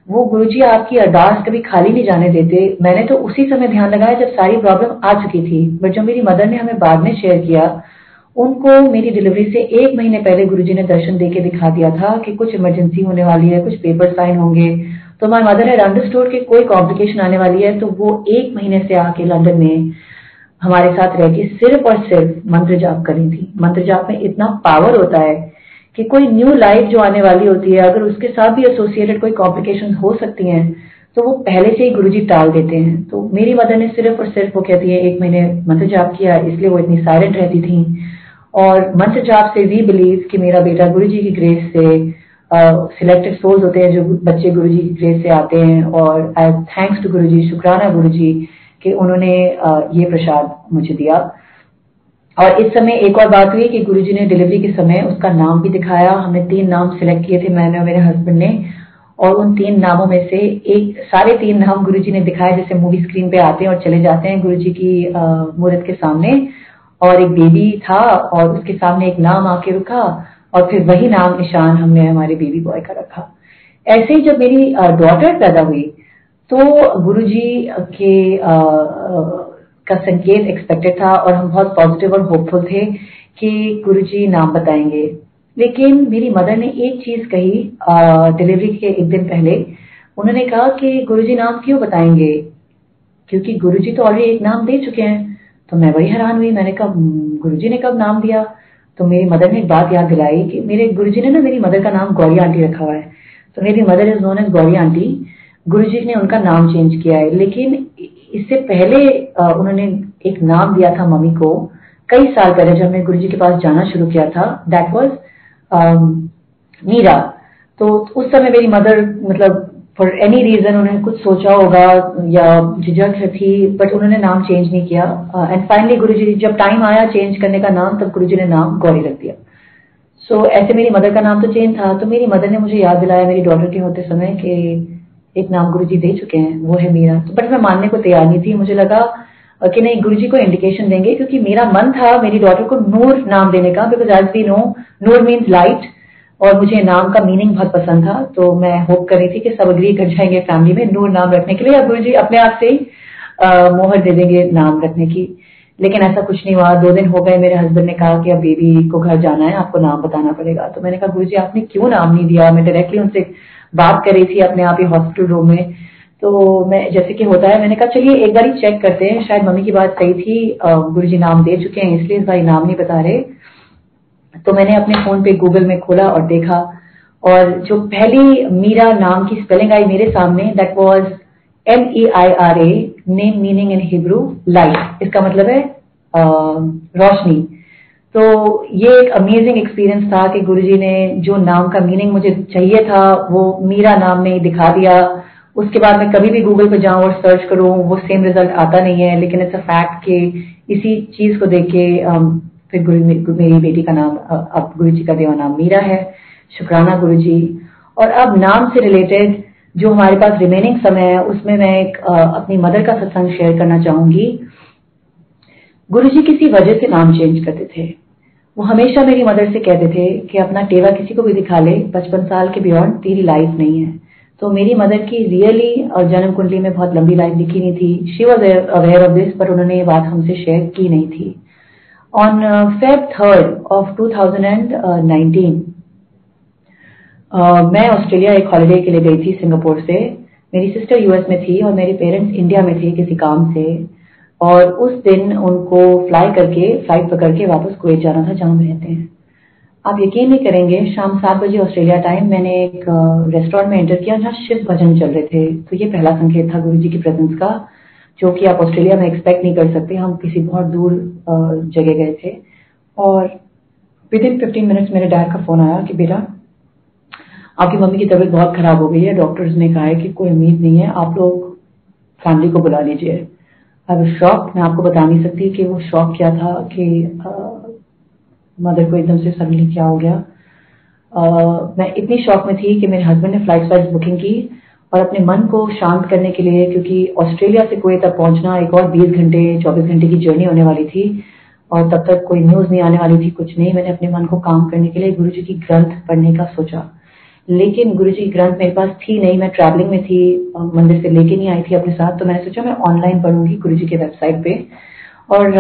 वो गुरुजी आपकी अरदास कभी खाली नहीं जाने देते। मैंने तो उसी समय ध्यान लगाया जब सारी प्रॉब्लम आ चुकी थी, बट जो मेरी मदर ने हमें बाद में शेयर किया, उनको मेरी डिलीवरी से 1 महीने पहले गुरुजी ने दर्शन देके दिखा दिया था कि कुछ इमरजेंसी होने वाली है, कुछ पेपर साइन होंगे। तो माय मदर हैड अंडरस्टूड कि कोई कॉम्प्लिकेशन आने वाली है, तो वो 1 महीने से आके लंदन में हमारे साथ रह के सिर्फ और सिर्फ मंत्र जाप करी थी। मंत्र जाप में इतना पावर होता है कि कोई न्यू लाइफ जो आने वाली होती है, अगर उसके साथ भी एसोसिएटेड कोई कॉम्प्लिकेशन हो सकती हैं, तो वो पहले से ही गुरुजी टाल देते हैं। तो मेरी मदर ने सिर्फ और सिर्फ, वो कहती है, 1 महीने मंत्र जाप किया, इसलिए वो इतनी साइलेंट रहती थी। और मंत्र जाप से वी बिलीव कि मेरा बेटा गुरुजी की ग्रेस से, सिलेक्टेड सोल्स होते हैं जो बच्चे गुरुजी की ग्रेस से आते हैं, और थैंक्स टू गुरुजी, शुक्राना गुरुजी कि उन्होंने ये प्रसाद मुझे दिया। और इस समय एक और बात हुई कि गुरुजी ने डिलीवरी के समय उसका नाम भी दिखाया। हमने 3 नाम सिलेक्ट किए थे, मैंने और मेरे हस्बैंड ने, और उन 3 नामों में से सारे 3 नाम गुरुजी ने दिखाए जैसे मूवी स्क्रीन पे आते हैं और चले जाते हैं गुरुजी की मूर्त के सामने। और एक बेबी था और उसके सामने एक नाम आके रुका, और फिर वही नाम ईशान हमने हमारे बेबी बॉय का रखा। ऐसे ही जब मेरी डॉटर पैदा हुई तो गुरुजी के का संकेत एक्सपेक्टेड था, और हम बहुत पॉजिटिव और होपफुल थे कि गुरुजी नाम बताएंगे। लेकिन मेरी मदर ने एक चीज कही डिलीवरी के 1 दिन पहले, उन्होंने कहा कि गुरुजी नाम क्यों बताएंगे, क्योंकि गुरुजी तो ऑलरेडी एक नाम दे चुके हैं। तो मैं बड़ी हैरान हुई, मैंने कहा गुरुजी ने कब नाम दिया? तो मेरी मदर ने एक बात याद दिलाई कि मेरे गुरुजी ने ना मेरी मदर का नाम गौरी आंटी रखा हुआ है, तो मेरी mother is known as Gauri aunty. Guruji ने उनका नाम चेंज किया है, लेकिन इससे पहले उन्होंने एक नाम दिया था मम्मी को कई साल पहले, जब मैं गुरुजी के पास जाना शुरू किया था, दैट वाज मीरा। तो उस समय मेरी मदर, मतलब फॉर एनी रीजन उन्होंने कुछ सोचा होगा या झिझक थी, बट उन्होंने नाम चेंज नहीं किया। एंड फाइनली गुरुजी जब टाइम आया चेंज करने का नाम, तब गुरुजी ने नाम गौरी रख दिया। सो ऐसे मेरी मदर का नाम तो चेंज था, तो मेरी मदर ने मुझे याद दिलाया मेरी डॉटर के होते समय कि एक नाम गुरुजी दे चुके हैं, वो है मीरा। तो बट मैं मानने को तैयार नहीं थी, मुझे लगा कि नहीं गुरुजी को इंडिकेशन देंगे, क्योंकि मेरा मन था मेरी डॉटर को नूर नाम देने का, because as we know Noor means light, और मुझे नाम का मीनिंग बहुत पसंद था। तो मैं होप कर रही थी कि सब अग्री कर जाएंगे फैमिली में नूर नाम रखने के लिए, या गुरुजी अपने आप से ही मोहर दे देंगे नाम रखने की। लेकिन ऐसा कुछ नहीं हुआ। 2 दिन हो गए, मेरे हस्बैंड ने कहा कि अब बेबी को घर जाना है, आपको नाम बताना पड़ेगा। तो मैंने कहा गुरुजी आपने क्यों नाम नहीं दिया? मैं डायरेक्टली उनसे बात कर रही थी अपने आप ही हॉस्पिटल रूम में। तो मैं, जैसे कि होता है, मैंने कहा चलिए एक बार ही चेक करते हैं, शायद मम्मी की बात सही थी, गुरुजी नाम दे चुके हैं इसलिए इस बार नाम नहीं बता रहे। तो मैंने अपने फोन पे गूगल में खोला और देखा, और जो पहली मीरा नाम की स्पेलिंग आई मेरे सामने, that was MEIRA, name meaning in Hebrew light, इसका मतलब है रोशनी। तो ये एक अमेजिंग एक्सपीरियंस था कि गुरुजी ने जो नाम का मीनिंग मुझे चाहिए था वो मीरा नाम में दिखा दिया। उसके बाद मैं कभी भी गूगल पे जाऊं और सर्च करूं, वो सेम रिजल्ट आता नहीं है, लेकिन इट्स अ फैक्ट कि इसी चीज को देख के फिर मेरी बेटी का नाम, अब गुरुजी का देवा नाम मीरा है। शुक्राना गुरुजी। और अब नाम से रिलेटेड जो हमारे पास रिमेनिंग समय है, उसमें मैं एक अपनी मदर का सत्संग शेयर करना चाहूंगी। गुरुजी किसी वजह से नाम चेंज करते थे। वो हमेशा मेरी मदर से कहते थे कि अपना टेवा किसी को भी दिखा ले, 55 साल के बियॉन्ड तेरी लाइफ नहीं है। तो मेरी मदर की रियली और जन्म कुंडली में बहुत लंबी लाइफ लिखी नहीं थी। She was aware of this, पर उन्होंने ये बात हमसे शेयर की नहीं थी। ऑन Feb 3rd of 2019 मैं ऑस्ट्रेलिया एक हॉलिडे के लिए गई थी सिंगापुर से। मेरी सिस्टर यूएस में थी और मेरे पेरेंट्स इंडिया में थे किसी काम से, और उस दिन उनको फ्लाइट पकड़ के वापस कुवैत जाना था जहां रहते हैं। आप यकीन नहीं करेंगे, शाम 7 बजे ऑस्ट्रेलिया टाइम मैंने एक रेस्टोरेंट में एंटर किया जहाँ शिव भजन चल रहे थे। तो ये पहला संकेत था गुरुजी की प्रेजेंस का, जो कि आप ऑस्ट्रेलिया में एक्सपेक्ट नहीं कर सकते। हम किसी बहुत दूर जगह गए थे, और विदिन 15 मिनट्स मेरे डैड का फोन आया कि बेटा आपकी मम्मी की तबीयत बहुत खराब हो गई है, डॉक्टर्स ने कहा है कि कोई उम्मीद नहीं है, आप लोग फैमिली को बुला लीजिए। आई वाज शॉक्ड, मैं आपको बता नहीं सकती कि वो शॉक क्या था कि मदर को एकदम से सडनली क्या हो गया। मैं इतनी शॉक में थी कि मेरे हस्बैंड ने फ्लाइट बुकिंग की और अपने मन को शांत करने के लिए, क्योंकि ऑस्ट्रेलिया से कुवैत तक पहुंचना एक और 20 घंटे 24 घंटे की जर्नी होने वाली थी और तब तक कोई न्यूज नहीं आने वाली थी, कुछ नहीं। मैंने अपने मन को काम करने के लिए गुरुजी की ग्रंथ पढ़ने का सोचा, लेकिन गुरुजी की ग्रंथ मेरे पास थी नहीं, मैं ट्रैवलिंग में थी, मंदिर से लेके नहीं आई थी अपने साथ। तो मैंने सोचा मैं ऑनलाइन पढ़ूंगी गुरुजी के वेबसाइट पे। और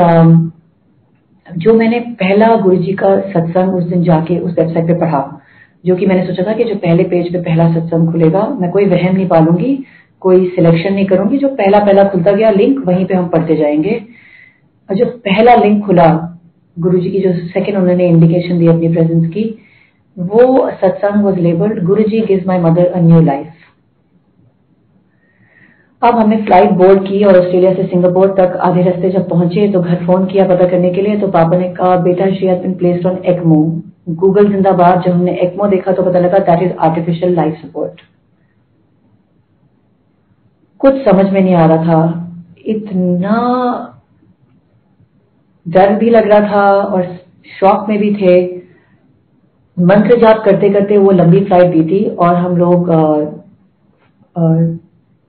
जो मैंने पहला गुरुजी का सत्संग उस दिन जाके उस वेबसाइट पे पढ़ा, जो कि मैंने सोचा था कि जो पहले पेज पे पहला सत्संग खुलेगा, मैं कोई वहम नहीं पालूंगी, कोई सिलेक्शन नहीं करूंगी, जो पहला पहला खुलता गया लिंक वहीं पे हम पढ़ते जाएंगे। और जो पहला लिंक खुला गुरुजी की, जो सेकंड उन्होंने इंडिकेशन दी अपनी प्रेजेंस की, वो सत्संग was labelled Guruji gives my mother a new life. अब हमने फ्लाइट बोर्ड की और ऑस्ट्रेलिया से सिंगापुर तक आधे रास्ते जब पहुंचे तो घर फोन किया पता करने के लिए, तो पापा ने कहा बेटा she has been placed on ECMO. Google जिंदाबाद। जब हमने एक्मो देखा तो पता लगा that is artificial life support. कुछ समझ में नहीं आ रहा था, इतना डर भी लग रहा था और शॉक में भी थे। मंत्र जाप करते करते वो लंबी फ्लाइट बीती और हम लोग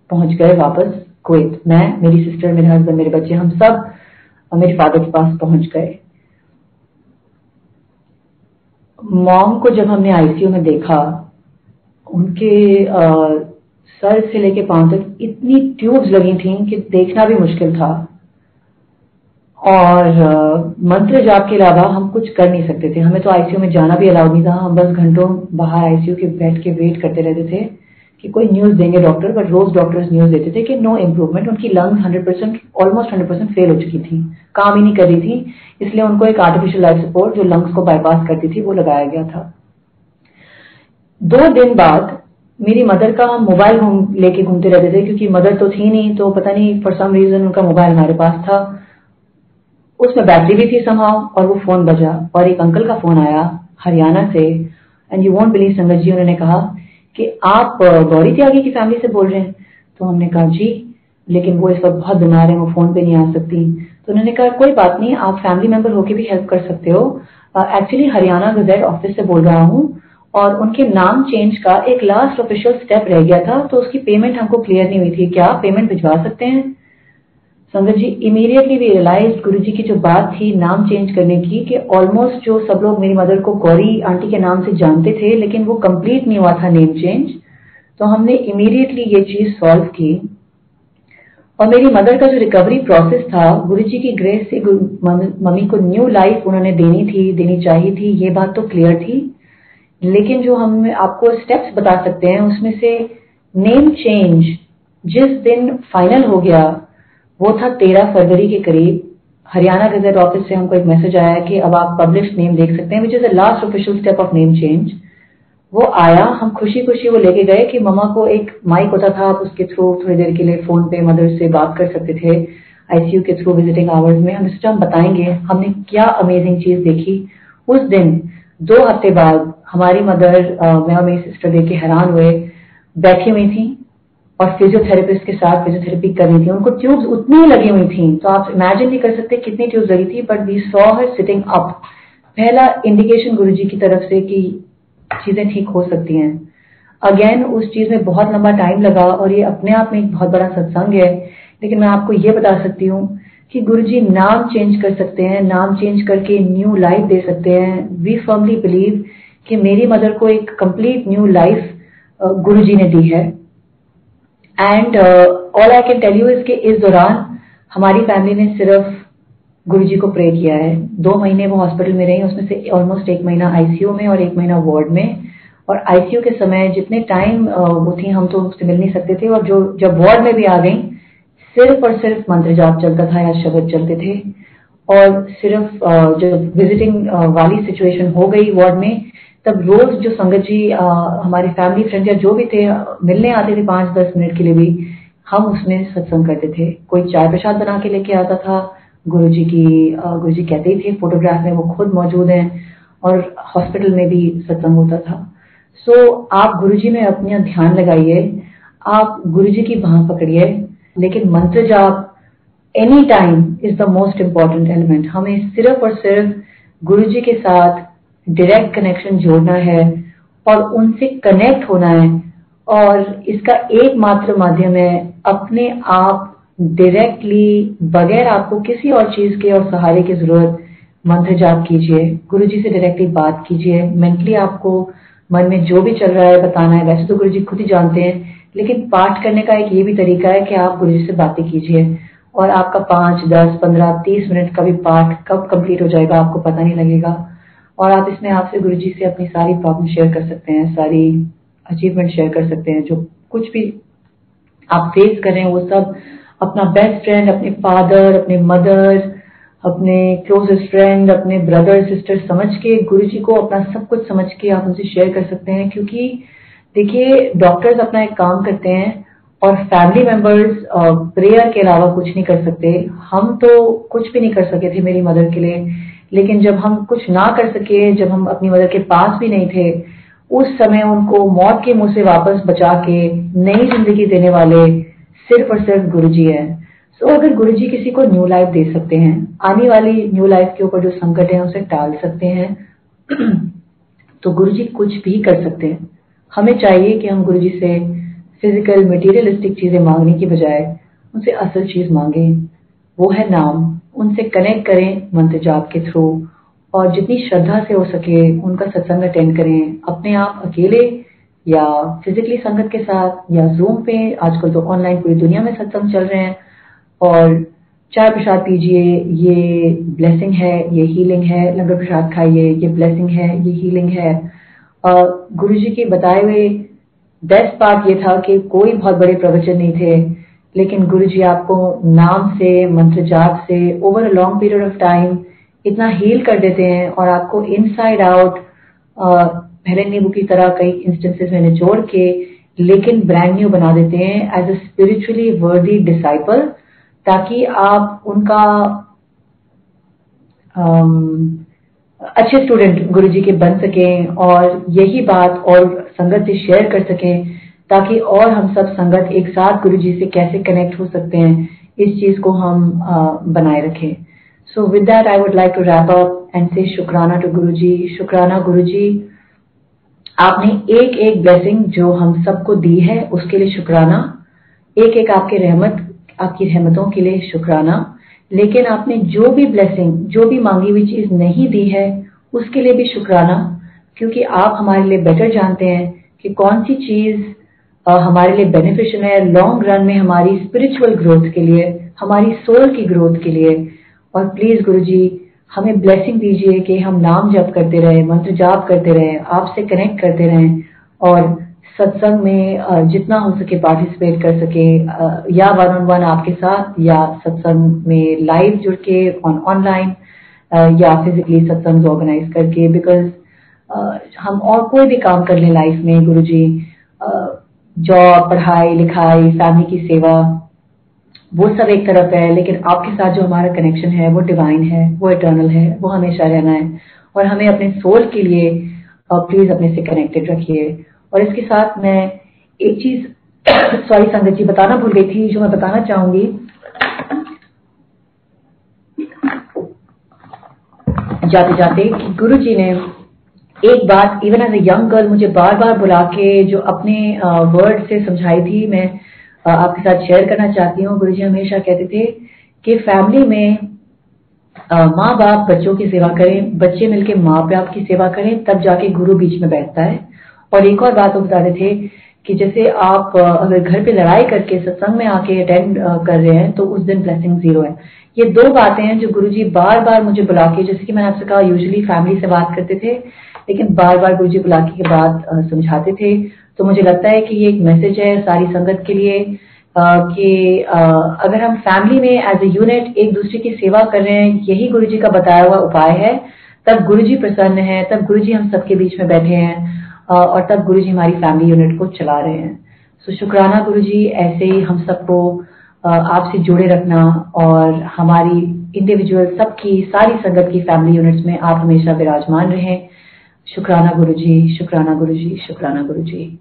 पहुंच गए वापस कुवैत। मैं, मेरी सिस्टर, मेरे हस्बैंड, मेरे बच्चे, हम सब मेरे फादर के पास पहुंच गए। मॉम को जब हमने आईसीयू में देखा, उनके सर से लेके पांव तक इतनी ट्यूब्स लगी थी कि देखना भी मुश्किल था और मंत्र जाप के अलावा हम कुछ कर नहीं सकते थे। हमें तो आईसीयू में जाना भी अलाउड नहीं था, हम बस घंटों बाहर आईसीयू के बैठ के वेट करते रहते थे कि कोई न्यूज देंगे डॉक्टर। बट रोज डॉक्टर्स न्यूज देते थे कि नो इम्प्रूवमेंट, उनकी लंग्स 100% ऑलमोस्ट 100% फेल हो चुकी थी, काम ही नहीं कर रही थी, इसलिए उनको एक आर्टिफिशियल लाइफ सपोर्ट जो लंग्स को बाईपास करती थी वो लगाया गया था। 2 दिन बाद मेरी मदर का हम मोबाइल लेके घूमते रहते थे, क्योंकि मदर तो थी नहीं, तो पता नहीं फॉर सम रीजन उनका मोबाइल हमारे पास था, उसमें बैटरी भी थी समहाउ, और वो फोन बजा और एक अंकल का फोन आया हरियाणा से। एंड यू वोंट बिलीव संगत जी, उन्होंने कहा कि आप गौरी त्यागी की फैमिली से बोल रहे हैं। तो हमने कहा जी, लेकिन वो इस वक्त बहुत बीमार है, वो फोन पे नहीं आ सकती। तो उन्होंने कहा कोई बात नहीं, आप फैमिली मेंबर होके भी हेल्प कर सकते हो। एक्चुअली हरियाणा गजेट ऑफिस से बोल रहा हूँ और उनके नाम चेंज का एक लास्ट ऑफिशियल स्टेप रह गया था, तो उसकी पेमेंट हमको क्लियर नहीं हुई थी, क्या आप पेमेंट भिजवा सकते हैं? संगत जी, इमीडिएटली वी रियलाइज गुरु जी की जो बात थी नाम चेंज करने की, कि ऑलमोस्ट जो सब लोग मेरी मदर को गौरी आंटी के नाम से जानते थे, लेकिन वो कंप्लीट नहीं हुआ था नेम चेंज। तो हमने इमीडिएटली ये चीज सॉल्व की और मेरी मदर का जो रिकवरी प्रोसेस था, गुरु जी की ग्रेस से मम्मी को न्यू लाइफ उन्होंने देनी चाहिए थी, ये बात तो क्लियर थी। लेकिन जो हम आपको स्टेप्स बता सकते हैं उसमें से नेम चेंज जिस दिन फाइनल हो गया वो था 13 फरवरी के करीब। हरियाणा गजेट ऑफिस से हमको एक मैसेज आया कि अब आप पब्लिश नेम देख सकते हैं, which is the last official step of name change. वो आया, हम खुशी खुशी वो लेके गए कि मम्मा को एक माइक होता था, आप उसके थ्रू थोड़ी देर के लिए फोन पे मदर से बात कर सकते थे आईसीयू के थ्रू विजिटिंग आवर्स में। हमने सोचा हम बताएंगे हमने क्या अमेजिंग चीज देखी उस दिन। 2 हफ्ते बाद हमारी मदर, मैं और मेरी सिस्टर देख के हैरान हुए, बैठी हुई थी और फिजियोथेरेपिस्ट के साथ फिजियोथेरेपी कर रही थी। उनको ट्यूब्स उतनी ही लगी हुई थी, तो आप इमेजिन नहीं कर सकते कितनी ट्यूब्स लगी थी, but we saw her sitting up. पहला इंडिकेशन गुरुजी की तरफ से कि चीजें ठीक हो सकती हैं। अगेन उस चीज में बहुत लंबा टाइम लगा और ये अपने आप में एक बहुत बड़ा सत्संग है, लेकिन मैं आपको ये बता सकती हूँ कि गुरुजी नाम चेंज कर सकते हैं, नाम चेंज करके न्यू लाइफ दे सकते हैं। वी फर्मली बिलीव कि मेरी मदर को एक कंप्लीट न्यू लाइफ गुरुजी ने दी है। And all I can tell you is कि इस दौरान हमारी फैमिली ने सिर्फ गुरुजी को प्रे किया है। 2 महीने वो हॉस्पिटल में रही, उसमें से ऑलमोस्ट 1 महीना आईसीयू में और 1 महीना वार्ड में। और आईसीयू के समय जितने टाइम वो थी हम तो उससे मिल नहीं सकते थे, और जो जब वार्ड में भी आ गई सिर्फ और सिर्फ मंत्र जाप चलता था या शब्द चलते थे। और सिर्फ जब विजिटिंग वाली सिचुएशन हो गई वार्ड में, तब रोज जो संगत जी हमारी फैमिली फ्रेंड या जो भी थे मिलने आते थे 5-10 मिनट के लिए भी, हम उसमें सत्संग करते थे। कोई चाय प्रसाद बना के लेके आता था, गुरुजी कहते ही थे फोटोग्राफ में वो खुद मौजूद हैं, और हॉस्पिटल में भी सत्संग होता था। सो आप गुरुजी में अपना ध्यान लगाइए, आप गुरुजी की बाह पकड़िए, लेकिन मंत्र जाप any time is the most important element. हमें सिर्फ और सिर्फ गुरुजी के साथ डायरेक्ट कनेक्शन जोड़ना है और उनसे कनेक्ट होना है, और इसका एकमात्र माध्यम है अपने आप डायरेक्टली, बगैर आपको किसी और चीज के और सहारे की जरूरत, मंत्र जाप कीजिए, गुरुजी से डायरेक्टली बात कीजिए। मेंटली आपको मन में जो भी चल रहा है बताना है, वैसे तो गुरुजी खुद ही जानते हैं, लेकिन पाठ करने का एक ये भी तरीका है कि आप गुरुजी से बातें कीजिए और आपका 5, 10, 15, 30 मिनट का भी पाठ कब कंप्लीट हो जाएगा आपको पता नहीं लगेगा। और आप इसमें आपसे गुरुजी से अपनी सारी प्रॉब्लम शेयर कर सकते हैं, सारी अचीवमेंट शेयर कर सकते हैं, जो कुछ भी आप फेस कर रहे हैं वो सब अपना बेस्ट फ्रेंड, अपने फादर, अपने मदर, अपने क्लोजेस्ट फ्रेंड, अपने ब्रदर सिस्टर समझ के, गुरुजी को अपना सब कुछ समझ के आप उनसे शेयर कर सकते हैं। क्योंकि देखिए, डॉक्टर्स अपना एक काम करते हैं और फैमिली मेंबर्स प्रेयर के अलावा कुछ नहीं कर सकते। हम तो कुछ भी नहीं कर सके थे मेरी मदर के लिए, लेकिन जब हम कुछ ना कर सके, जब हम अपनी मदर के पास भी नहीं थे, उस समय उनको मौत के मुंह से वापस बचा के नई जिंदगी देने वाले सिर्फ और सिर्फ गुरुजी है। सो अगर गुरुजी किसी को न्यू लाइफ दे सकते हैं, आने वाली न्यू लाइफ के ऊपर जो संकट है उसे टाल सकते हैं, तो गुरुजी कुछ भी कर सकते हैं। हमें चाहिए कि हम गुरुजी से फिजिकल मटेरियलिस्टिक चीजें मांगने की बजाय उनसे असल चीज मांगे, वो है नाम। उनसे कनेक्ट करें मंत्र जाप के थ्रू, और जितनी श्रद्धा से हो सके उनका सत्संग अटेंड करें, अपने आप अकेले या फिजिकली संगत के साथ या जूम पे। आजकल तो ऑनलाइन पूरी दुनिया में सत्संग चल रहे हैं। और चाय प्रसाद पीजिए, ये ब्लेसिंग है, ये हीलिंग है। लंगर प्रसाद खाइए, ये ब्लेसिंग है, ये हीलिंग है। गुरुजी के बताए हुए बेस्ट पार्ट ये था कि कोई बहुत बड़े प्रवचन नहीं थे, लेकिन गुरुजी आपको नाम से, मंत्र जाप से over a long period of time इतना हील कर देते हैं और आपको इनसाइड आउट पहले नींबू की तरह कई इंस्टेंसेस में निचोड़ के लेकिन ब्रांड न्यू बना देते हैं एज अ स्पिरिचुअली वर्दी डिसाइपल, ताकि आप उनका अच्छे स्टूडेंट गुरुजी के बन सकें और यही बात और संगत से शेयर कर सकें, ताकि और हम सब संगत एक साथ गुरुजी से कैसे कनेक्ट हो सकते हैं इस चीज को हम बनाए रखें। So with that I would like to wrap up and say शुक्राना टू गुरुजी। शुक्राना गुरुजी, आपने एक एक ब्लेसिंग जो हम सबको दी है उसके लिए शुक्राना, एक एक आपकी रहमतों के लिए शुक्राना। लेकिन आपने जो भी ब्लेसिंग, जो भी मांगी हुई चीज नहीं दी है उसके लिए भी शुक्राना, क्योंकि आप हमारे लिए बेटर जानते हैं कि कौन सी चीज हमारे लिए बेनिफिशियल है लॉन्ग रन में, हमारी स्पिरिचुअल ग्रोथ के लिए, हमारी सोल की ग्रोथ के लिए। और प्लीज गुरुजी हमें ब्लेसिंग दीजिए कि हम नाम जप करते रहें, मंत्र जाप करते रहें, आपसे कनेक्ट करते रहें और सत्संग में जितना हो सके पार्टिसिपेट कर सके, या वन ऑन वन आपके साथ, या सत्संग में लाइव जुड़ के ऑनलाइन, या फिजिकली सत्संग ऑर्गेनाइज करके। बिकॉज हम और कोई भी काम कर लें लाइफ में गुरुजी, जॉब, पढ़ाई लिखाई, फैमिली की सेवा, वो सब एक तरफ है, लेकिन आपके साथ जो हमारा कनेक्शन है वो डिवाइन है, वो इटर्नल है, वो हमेशा रहना है। और हमें अपने सोल के लिए प्लीज अपने से कनेक्टेड रखिए। और इसके साथ मैं एक चीज सॉरी संगत जी बताना भूल गई थी, जो मैं बताना चाहूंगी। जाते जाते कि गुरुजी ने एक बात even as a young girl मुझे बार बार बुला के जो अपने वर्ड से समझाई थी, मैं आपके साथ शेयर करना चाहती हूँ। गुरुजी हमेशा कहते थे कि फैमिली में माँ बाप बच्चों की सेवा करें, बच्चे मिलके माँ बाप की सेवा करें, तब जाके गुरु बीच में बैठता है। और एक और बात वो बताते थे कि जैसे आप अगर घर पे लड़ाई करके सत्संग में आके अटेंड कर रहे हैं तो उस दिन ब्लेसिंग 0 है। ये 2 बातें हैं जो गुरुजी बार बार मुझे बुला के, जैसे कि मैंने आपसे कहा यूजुअली फैमिली से बात करते थे, लेकिन बार बार गुरुजी बुला के बात समझाते थे। तो मुझे लगता है कि ये एक मैसेज है सारी संगत के लिए कि अगर हम फैमिली में एज ए यूनिट एक दूसरे की सेवा कर रहे हैं, यही गुरुजी का बताया हुआ उपाय है, तब गुरुजी प्रसन्न है, तब गुरुजी हम सबके बीच में बैठे हैं और तब गुरुजी हमारी फैमिली यूनिट को चला रहे हैं। सो शुक्राना गुरुजी, ऐसे ही हम सबको आपसे जुड़े रखना और हमारी इंडिविजुअल सबकी, सारी संगत की फैमिली यूनिट्स में आप हमेशा विराजमान रहें। शुक्राना गुरुजी, शुक्राना गुरुजी, शुक्राना गुरुजी।